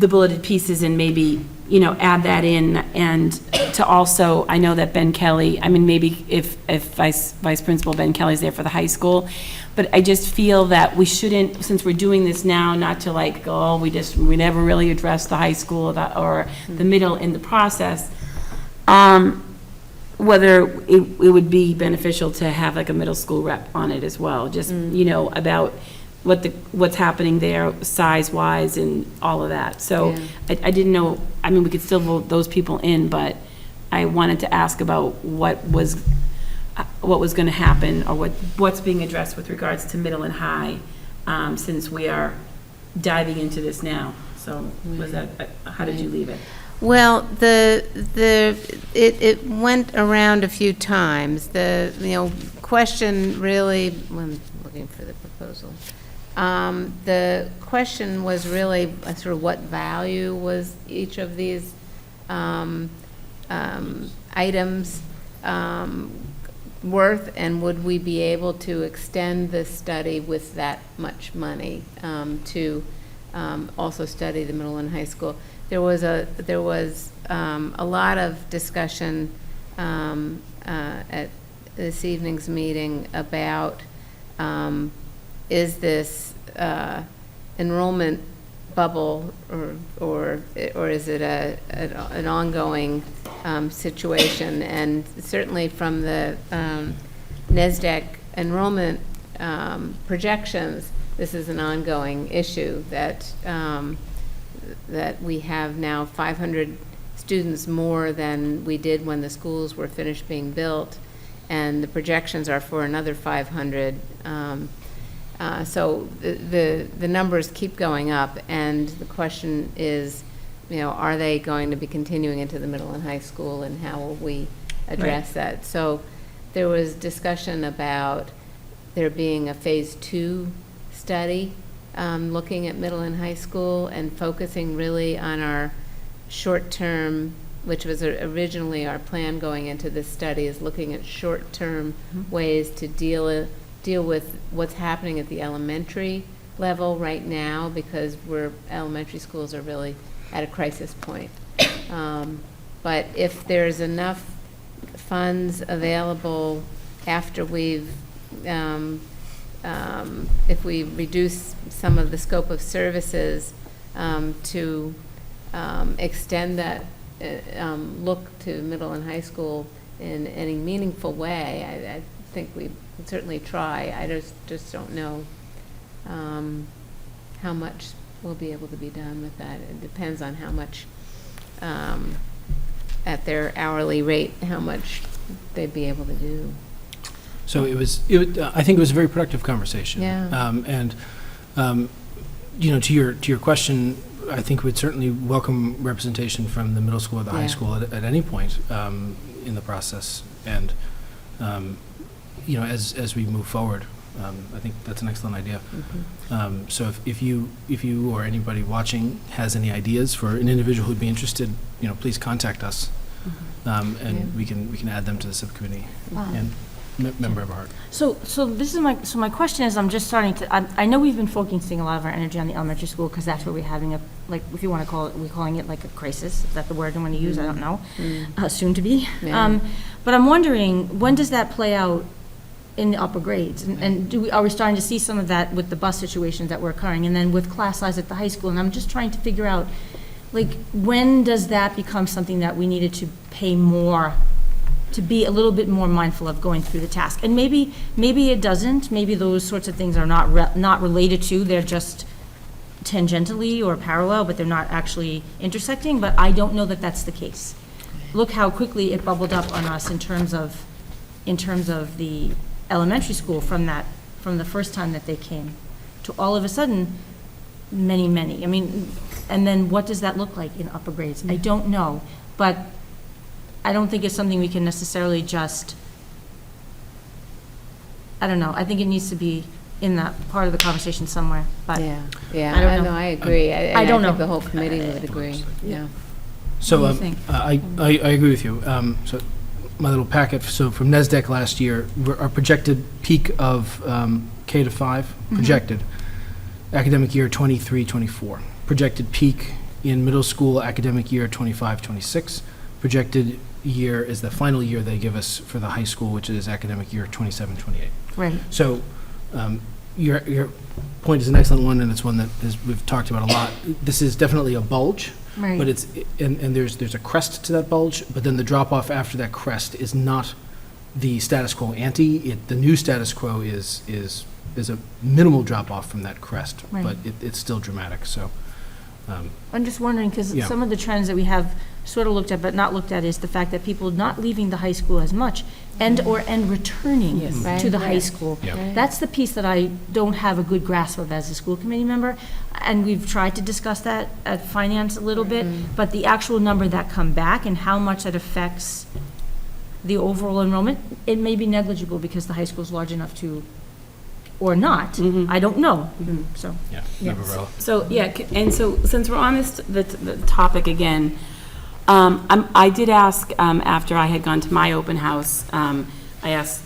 bulleted pieces, and maybe, add that in, and to also, I know that Ben Kelly, maybe if Vice Principal Ben Kelly's there for the high school, but I just feel that we shouldn't, since we're doing this now, not to like go, oh, we never really addressed the high school or the middle in the process, whether it would be beneficial to have like a middle school rep on it as well, just, about what's happening there size-wise and all of that. So Yeah. I didn't know, we could still vote those people in, but I wanted to ask about what was going to happen, or what's being addressed with regards to middle and high, since we are diving into this now. So was that, how did you leave it? Well, it went around a few times. The question really, I'm looking for the proposal. The question was really sort of what value was each of these items worth, and would we be able to extend the study with that much money to also study the middle and high school. There was a lot of discussion at this evening's meeting about is this enrollment bubble, or is it an ongoing situation? And certainly from the NESDEC enrollment projections, this is an ongoing issue, that that we have now 500 students more than we did when the schools were finished being built, and the projections are for another 500. So the numbers keep going up, and the question is, are they going to be continuing into the middle and high school, and how will we address that? So there was discussion about there being a Phase 2 study, looking at middle and high school and focusing really on our short-term, which was originally our plan going into this study, is looking at short-term ways to deal with what's happening at the elementary level right now, because elementary schools are really at a crisis point. But if there's enough funds available after we've, if we reduce some of the scope of services to extend that look to middle and high school in any meaningful way, I think we can certainly try. I just don't know how much will be able to be done with that. It depends on how much, at their hourly rate, how much they'd be able to do. So I think it was a very productive conversation. Yeah. And, to your question, I think we'd certainly welcome representation from the middle school or the high Yeah. school at any point in the process. And, as we move forward, I think that's an excellent idea. So if you or anybody watching has any ideas for an individual who'd be interested, please contact us, and Yeah. we can add them to the subcommittee Wow. and member of our. So this is my question is, I'm just starting to, I know we've been focusing a lot of our energy on the elementary school, because that's where we're having a, like, if you want to call it, we're calling it like a crisis. Is that the word I want to use? I don't know. Soon to be. Yeah. But I'm wondering, when does that play out in the upper grades? And are we starting to see some of that with the bus situations that were occurring, and then with class size at the high school? And I'm just trying to figure out, like, when does that become something that we needed to pay more, to be a little bit more mindful of going through the task? And maybe it doesn't. Maybe those sorts of things are not related to, they're just tangentially or parallel, but they're not actually intersecting. But I don't know that that's the case. Look how quickly it bubbled up on us in terms of the elementary school, from the first time that they came to all of a sudden many. I mean, and then what does that look like in upper grades? I don't know, but I don't think it's something we can necessarily just, I don't know. I think it needs to be in that part of the conversation somewhere, but Yeah, I don't know. I agree. I don't know. think the whole committee would agree, yeah. So What do you think? I agree with you. So my little packet, so from NESDEC last year, our projected peak of K to 5, projected, academic year 23-24. Projected peak in middle school academic year 25-26. Projected year is the final year they give us for the high school, which is academic year 27-28. right. So your point is an excellent one, and it's one that we've talked about a lot. This is definitely a bulge. Right. But there's a crest to that bulge, but then the drop off after that crest is not the status quo ante. The new status quo is a minimal drop off from that crest, Right. but it's still dramatic. So I'm just wondering, because Yeah. some of the trends that we have sort of looked at but not looked at is the fact that people not leaving the high school as much and returning Yes. to the Right. high school. Yeah. Right. That's the piece that I don't have a good grasp of as a school committee member, and we've tried to discuss that at finance a little bit, but the actual number that come back and how much that affects the overall enrollment, it may be negligible because the high school is large enough to, or not, I don't know, so. yeah, Yeah. never relevant. So, yeah, and so since we're on the topic again, I did ask, after I had gone to my open house, I asked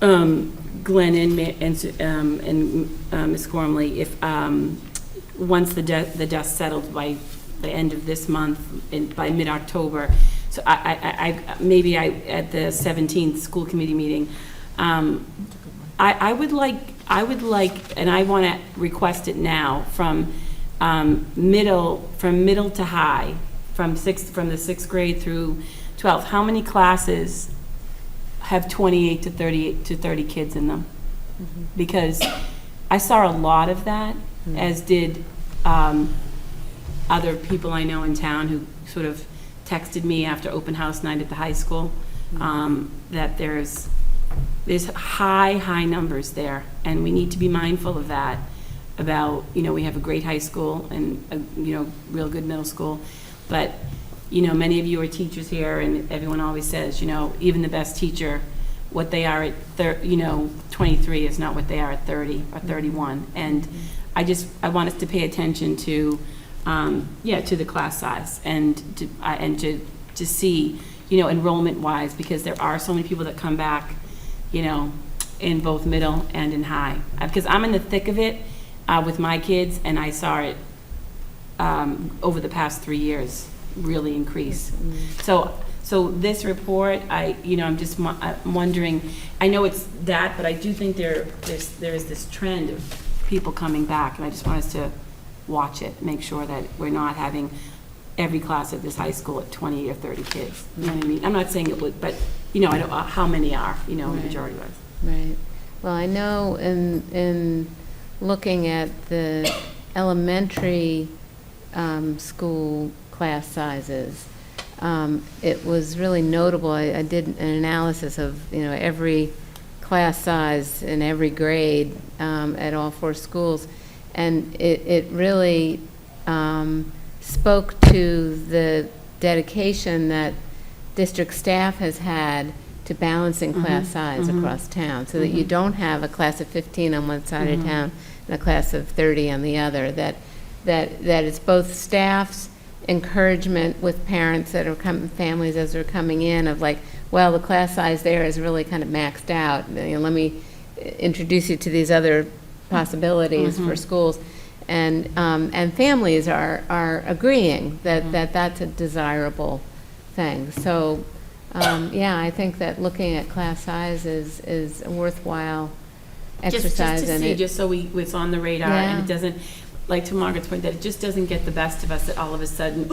Glenn and Ms. Gormley if, once the dust settled by the end of this month, by mid-October, so maybe at the 17th school committee meeting, I would like, and I want to request it now, from middle to high, from the sixth grade through 12th, how many classes have 28 to 30 kids in them? Because I saw a lot of that, as did other people I know in town who sort of texted me after open house night at the high school, that there's high numbers there, and we need to be mindful of that, about, we have a great high school and a, real good middle school, but, you know, many of you are teachers here, and everyone always says, you know, even the best teacher, what they are at 23 is not what they are at 30 or 31. And I want us to pay attention to, to the class size and to see, you know, enrollment-wise, because there are so many people that come back, you know, in both middle and in high. Because I'm in the thick of it with my kids, and I saw it over the past 3 years really increase. So this report, I'm just wondering, I know it's that, but I do think there is this trend of people coming back, and I just want us to watch it, make sure that we're not having every class at this high school at 20 or 30 kids. You know what I mean? I'm not saying it would, but, you know, I don't how many are, you know, majority was. Right. Well, I know in looking at the elementary school class sizes, it was really notable. I did an analysis of, you know, every class size in every grade at all 4 schools, and it really spoke to the dedication that district staff has had to balancing class size across town, so that you don't have a class of 15 on one side of town and a class of 30 on the other, that it's both staff's encouragement with parents that are families as they're coming in of like, well, the class size there is really kind of maxed out. You know, let me introduce you to these other possibilities for schools. And families are agreeing that that's a desirable thing. So, I think that looking at class size is a worthwhile exercise. Just to see, just so it's on the radar, and it doesn't, like to Margaret's point, that it just doesn't get the best of us, that all of a sudden,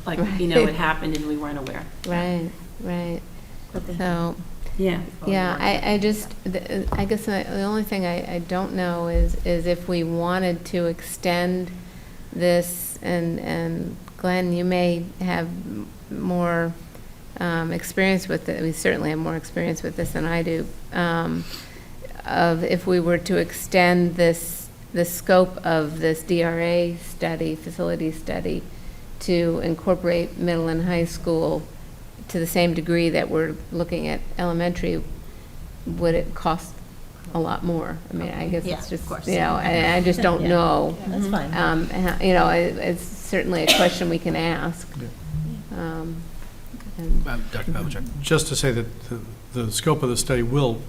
like, you know, it happened and we weren't aware. Right. So, Yeah. I guess the only thing I don't know is if we wanted to extend this, and Glenn, you may have more experience with it. We certainly have more experience with this than I do, of if we were to extend the scope of this DRA study, facility study, to incorporate middle and high school to the same degree that we're looking at elementary, would it cost a lot more? I mean, I guess it's just, you know, I just don't know. Yeah, that's fine. You know, it's certainly a question we can ask. Dr. Pavlicek. Just to say that the scope of the study will,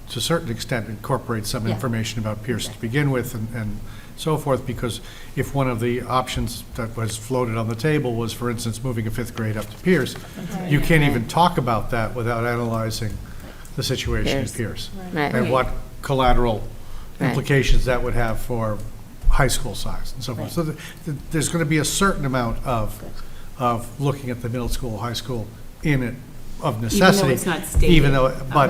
to a certain extent, incorporate some information about Pierce to begin with and so forth, because if one of the options that was floated on the table was, for instance, moving a 5th grade up to Pierce, you can't even talk about that without analyzing the situation in Pierce. Right. And what collateral implications that would have for high school size and so forth. So there's going to be a certain amount of looking at the middle school, high school in it of necessity. Even though it's not stated. Even though, but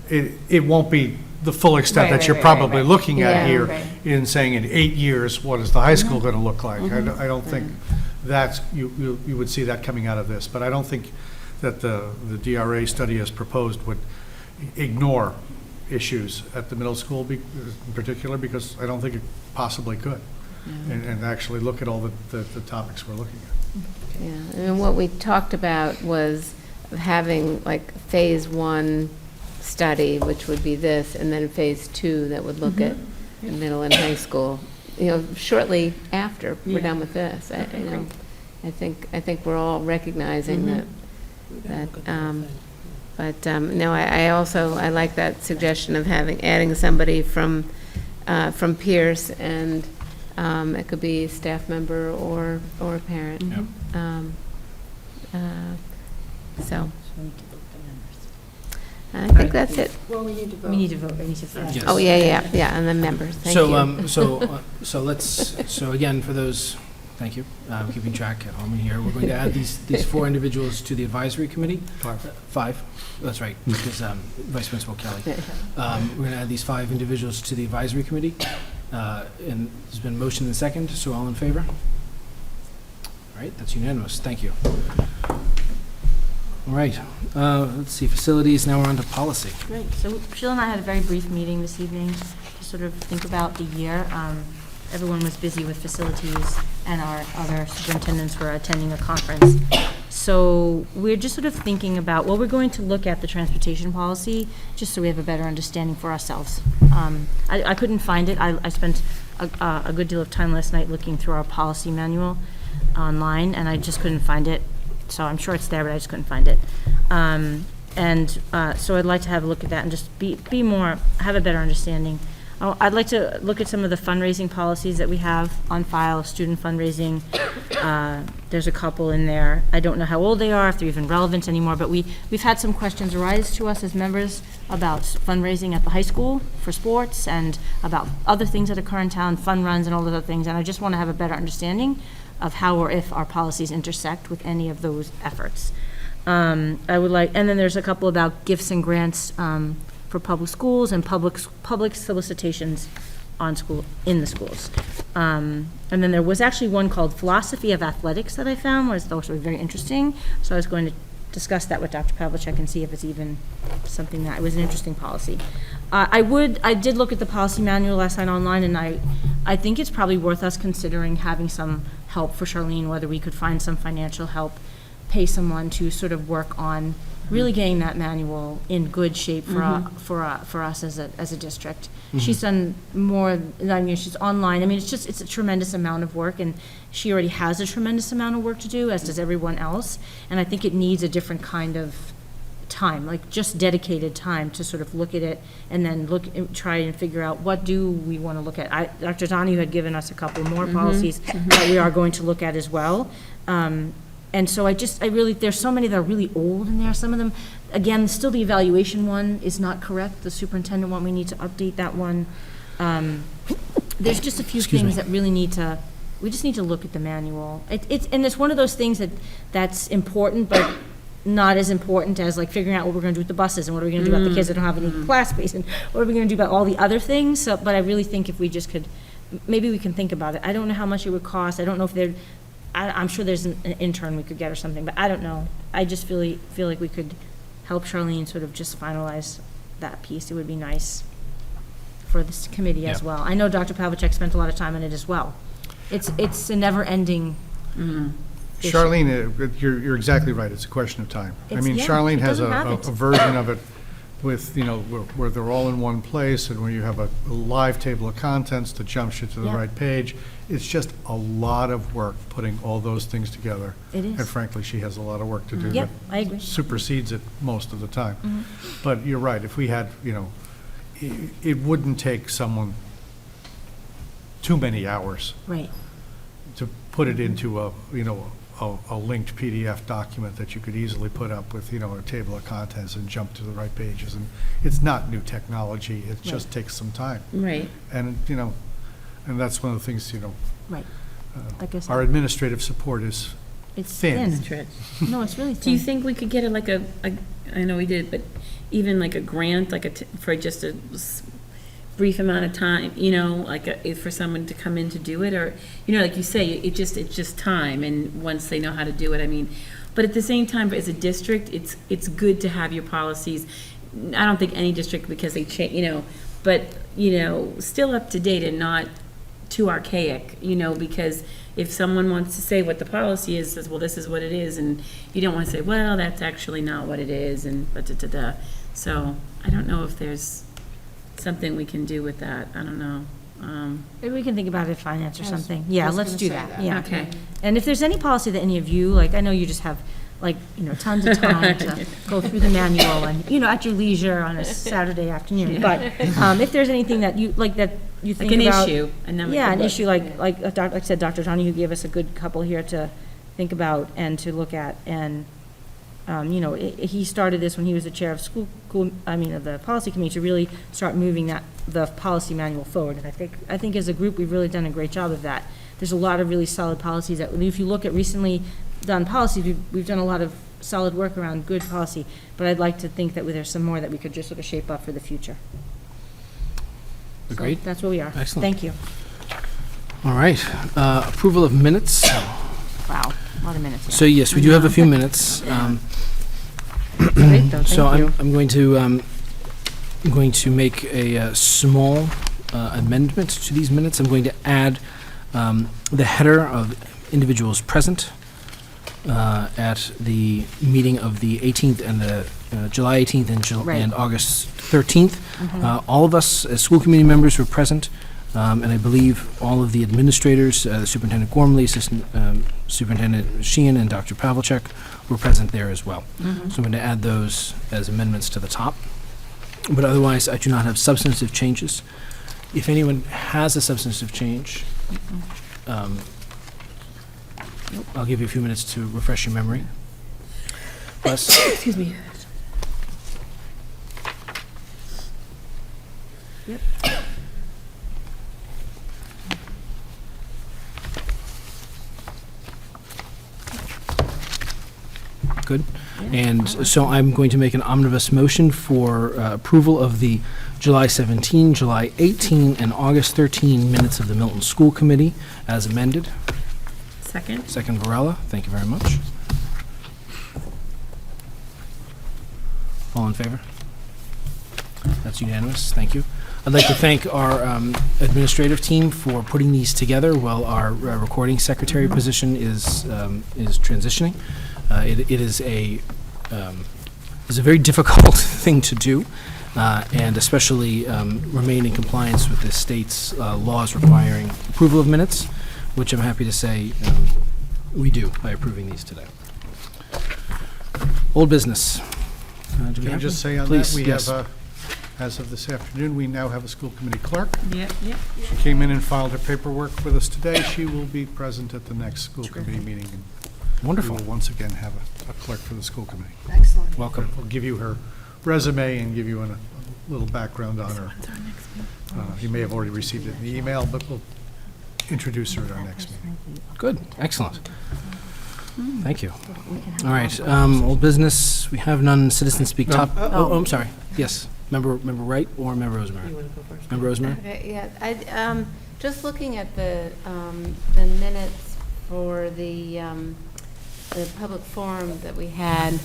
it won't be the full extent that you're probably looking at here in saying in 8 years, what is the high school going to look like? I don't think that's, you would see that coming out of this, but I don't think that the DRA study as proposed would ignore issues at the middle school in particular, because I don't think it possibly could, and actually look at all the topics we're looking at. Yeah, and what we talked about was having like phase 1 study, which would be this, and then phase 2 that would look at the middle and high school, you know, shortly after we're done with this. I think we're all recognizing that no, I like that suggestion of adding somebody from Pierce, and it could be a staff member or a parent. So I think that's it. Well, we need to vote. We need to vote. Yes. Oh, yeah, and the members. Thank you. So again, for those, thank you, keeping track at home and here, we're going to add these 4 individuals to the advisory committee. 5, that's right, because Vice Principal Kelly. We're going to add these 5 individuals to the advisory committee, and there's been motion and second, so all in favor? All right, that's unanimous, thank you. All right, let's see, facilities, now we're on to policy. Great. So Sheila and I had a very brief meeting this evening to sort of think about the year. Everyone was busy with facilities, and our other superintendents were attending a conference. So we're just sort of thinking about, well, we're going to look at the transportation policy, just so we have a better understanding for ourselves. I couldn't find it. I spent a good deal of time last night looking through our policy manual online, and I just couldn't find it. So I'm sure it's there, but I just couldn't find it. So I'd like to have a look at that and just be more, have a better understanding. I'd like to look at some of the fundraising policies that we have on file, student fundraising. There's a couple in there. I don't know how old they are, if they're even relevant anymore, but we've had some questions arise to us as members about fundraising at the high school for sports and about other things that occur in town, fun runs and all those other things, and I just want to have a better understanding of how or if our policies intersect with any of those efforts. I would like, and then there's a couple about gifts and grants for public schools and public solicitations in the schools. And then there was actually one called Philosophy of Athletics that I found, was also very interesting. So I was going to discuss that with Dr. Pavlicek and see if it's even something that, it was an interesting policy. I did look at the policy manual last night online, and I think it's probably worth us considering having some help for Charlene, whether we could find some financial help, pay someone to sort of work on really getting that manual in good shape for us as a district. She's done more, she's online. I mean, it's a tremendous amount of work, and she already has a tremendous amount of work to do, as does everyone else. And I think it needs a different kind of time, like just dedicated time to sort of look at it and then try and figure out what do we want to look at. Dr. Donahue had given us a couple more policies that we are going to look at as well. And so there's so many that are really old in there. Some of them, again, still the evaluation one is not correct. The superintendent one, we need to update that one. There's just a few things that really we just need to look at the manual. It's one of those things that's important, but not as important as like figuring out what we're going to do with the buses and what are we going to do about the kids that don't have any class space and what are we going to do about all the other things. So, but I really think if we just could, maybe we can think about it. I don't know how much it would cost. I don't know if I'm sure there's an intern we could get or something, but I don't know. I just feel like we could help Charlene sort of just finalize that piece. It would be nice for this committee as well. I know Dr. Pavlicek spent a lot of time on it as well. It's a never-ending issue. Charlene, you're exactly right. It's a question of time. Charlene has a version of it with, where they're all in one place and where you have a live table of contents that jumps you to the right page. It's just a lot of work putting all those things together. It is. And frankly, she has a lot of work to do. Yep, that I agree. supersedes it most of the time. But you're right. If we had, it wouldn't take someone too many hours Right. to put it into a linked PDF document that you could easily put up with, a table of contents and jump to the right pages. And it's not new technology. It just takes some time. Right. And, and that's one of the things, Right. Like I said, our administrative support is it's thin. thin. No, it's really thin. Do you think we could get I know we did, but even like a grant, for just a brief amount of time, for someone to come in to do it, or, like you say, it's just time, and once they know how to do it, but at the same time, as a district, it's good to have your policies. I don't think any district, because they change, but, still up to date and not too archaic, because if someone wants to say what the policy is, says, well, this is what it is, and you don't want to say, well, that's actually not what it is, and da-da-da-da. So I don't know if there's something we can do with that. I don't know. Maybe we can think about it in finance or I was something. Yeah, just let's gonna do say that. that. Yeah. Okay. And if there's any policy that any of you, I know you just have, tons of time to go through the manual and, at your leisure on a Saturday afternoon. But if there's anything that you, that you think Like an about. issue, and then we Yeah, could an look. issue like I said, Dr. Donahue gave us a good couple here to think about and to look at. And, he started this when he was the chair of of the policy committee to really start moving the policy manual forward. And I think as a group, we've really done a great job of that. There's a lot of really solid policies that, if you look at recently done policies, we've done a lot of solid work around good policy, but I'd like to think that there's some more that we could just sort of shape up for the future. Great. So that's where we are. Excellent. Thank you. All right. Approval of minutes. Wow, a lot of minutes. So yes, we do have a few minutes. Great, though, So thank you. I'm going to make a small amendment to these minutes. I'm going to add the header of individuals present at the meeting of the 18th and the July 18th Right. and August 13th. All of us as school committee members were present, and I believe all of the administrators, Superintendent Gormley, Assistant Superintendent Sheehan, and Dr. Pavlicek were present there as well. So I'm going to add those as amendments to the top. But otherwise, I do not have substantive changes. If anyone has a substantive change, I'll give you a few minutes to refresh your memory. Plus, Excuse me. good. And so I'm going to make an omnibus motion for approval of the July 17, July 18, and August 13 minutes of the Milton School Committee as amended. Second? Second, Varela. Thank you very much. All in favor? That's unanimous. Thank you. I'd like to thank our administrative team for putting these together while our recording secretary position is transitioning. It is a very difficult thing to do, and especially remain in compliance with the state's laws requiring approval of minutes, which I'm happy to say we do by approving these today. Old business. Do we Can I have just one? say on Please, that, we yes. have, as of this afternoon, we now have a school committee clerk. Yep, yep. She came in and filed her paperwork with us today. She will be present at the next school committee meeting. And Wonderful. we will once again have a clerk for the school committee. Excellent. Welcome. We'll give you her resume and give you a little background on her. You may have already received it in the email, but we'll introduce her at our next meeting. Good, excellent. Thank you. All right, old business, we have none, citizen speak top. Oh, I'm sorry, yes. Member Wright or Member Rosemary? You want to go first? Member Rosemary? Okay, yeah, just looking at the minutes for the public forum that we had,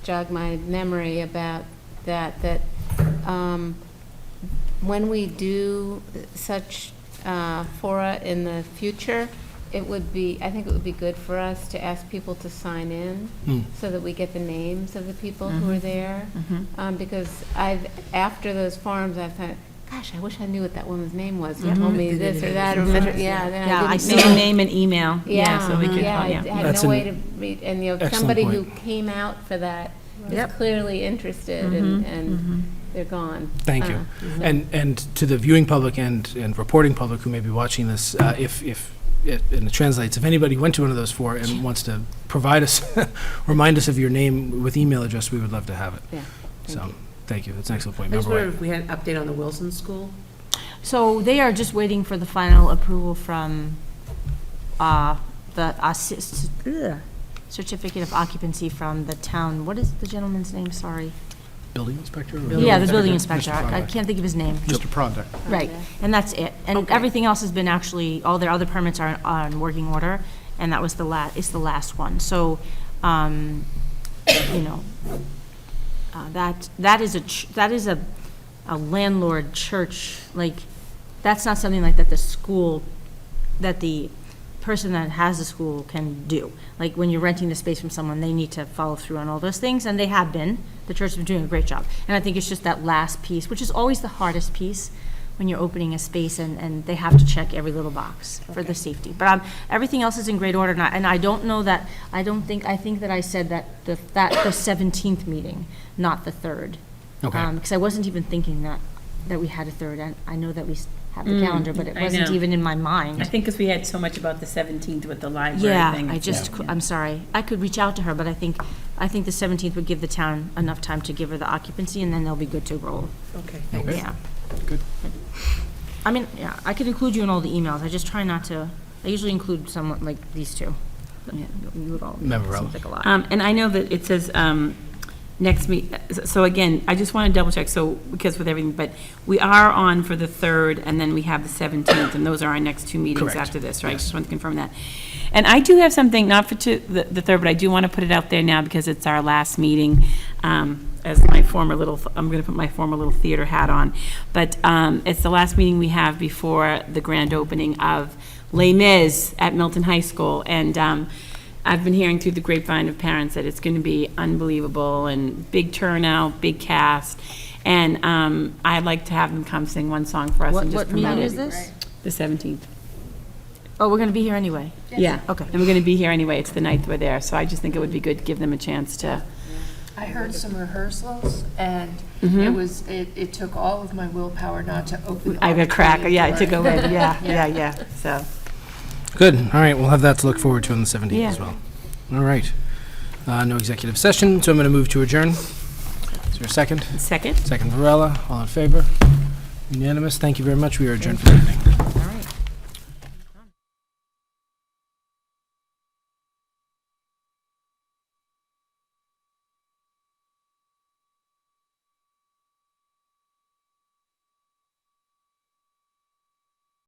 jogged my memory about that when we do such fora in the future, I think it would be good for us to ask people to sign in so that we get the names of the people who are there. Because after those forums, I thought, gosh, I wish I knew what that woman's name was. He told me this or that, or yeah. Then Yeah, I didn't see know. a name and email. Yeah, So we could, yeah, I yeah. had That's no an way to read, and excellent somebody who point. came out for that was Yep. clearly interested, and they're gone. Thank you. And to the viewing public and reporting public who may be watching this, and it translates, if anybody went to one of those four and wants to provide us, remind us of your name with email address, we would love to have it. Yeah, So, thank you, that's an excellent point. I just Member wondered Wright? if we had an update on the Wilson School. So they are just waiting for the final approval from the certificate of occupancy from the town. What is the gentleman's name? Sorry. Building inspector? or- Yeah, the building Mr. inspector. I Prondak. can't think of his name. Mr. Prondak. Right, and that's it. And Okay. everything else has been actually, all their other permits are in working order, and that was it's the last one. So, that is a landlord church, like, that's not something like that the person that has the school can do. Like, when you're renting the space from someone, they need to follow through on all those things, and they have been. The church has been doing a great job. And I think it's just that last piece, which is always the hardest piece when you're opening a space, and they have to check every little box for the safety. But everything else is in great order, and I don't know that, I think that I said that the 17th meeting, not the 3rd. Okay. Because I wasn't even thinking that we had a 3rd, and I know that we have the calendar, but it I wasn't know. even in my I mind. think because we had so much about the 17th with the library Yeah, thing. I'm sorry. I could reach out to her, but I think the 17th would give the town enough time to give her the occupancy, and then they'll be good to roll. Okay. Okay. Yeah. Good. I mean, yeah, I could include you in all the emails. I just try not to, I usually include someone like these two. Yeah, you would all- Member Rowell. seems like a lot. And I know that it says next meet, so again, I just want to double check, so, because with everything, but we are on for the 3rd, and then we have the 17th, and those are our next two meetings Correct. after this, right? Yes. Just want to confirm that. And I do have something, not for the 3rd, but I do want to put it out there now because it's our last meeting, as my former little, I'm going to put my former little theater hat on. But it's the last meeting we have before the grand opening of Les Mis at Milton High School. And I've been hearing through the grapevine of parents that it's going to be unbelievable and big turnout, big cast. And I'd like to have them come sing one song for us and just What promote meeting it. is this? The 17th. Oh, we're going to be here anyway. Yeah. Okay. And we're going to be here anyway. It's the night we're there. So I just think it would be good to give them a chance to. I heard some rehearsals, and Mhm. it took all of my willpower not to open. I have a crack. Yeah, it took a. away. Yeah. So, Good, all right, we'll have that to look forward to on the 17th Yeah. as well. All right. No executive session, so I'm going to move to adjourn. Is there a second? second. Second, Varela, all in favor? Unanimous, thank you very much, we are adjourned for the evening.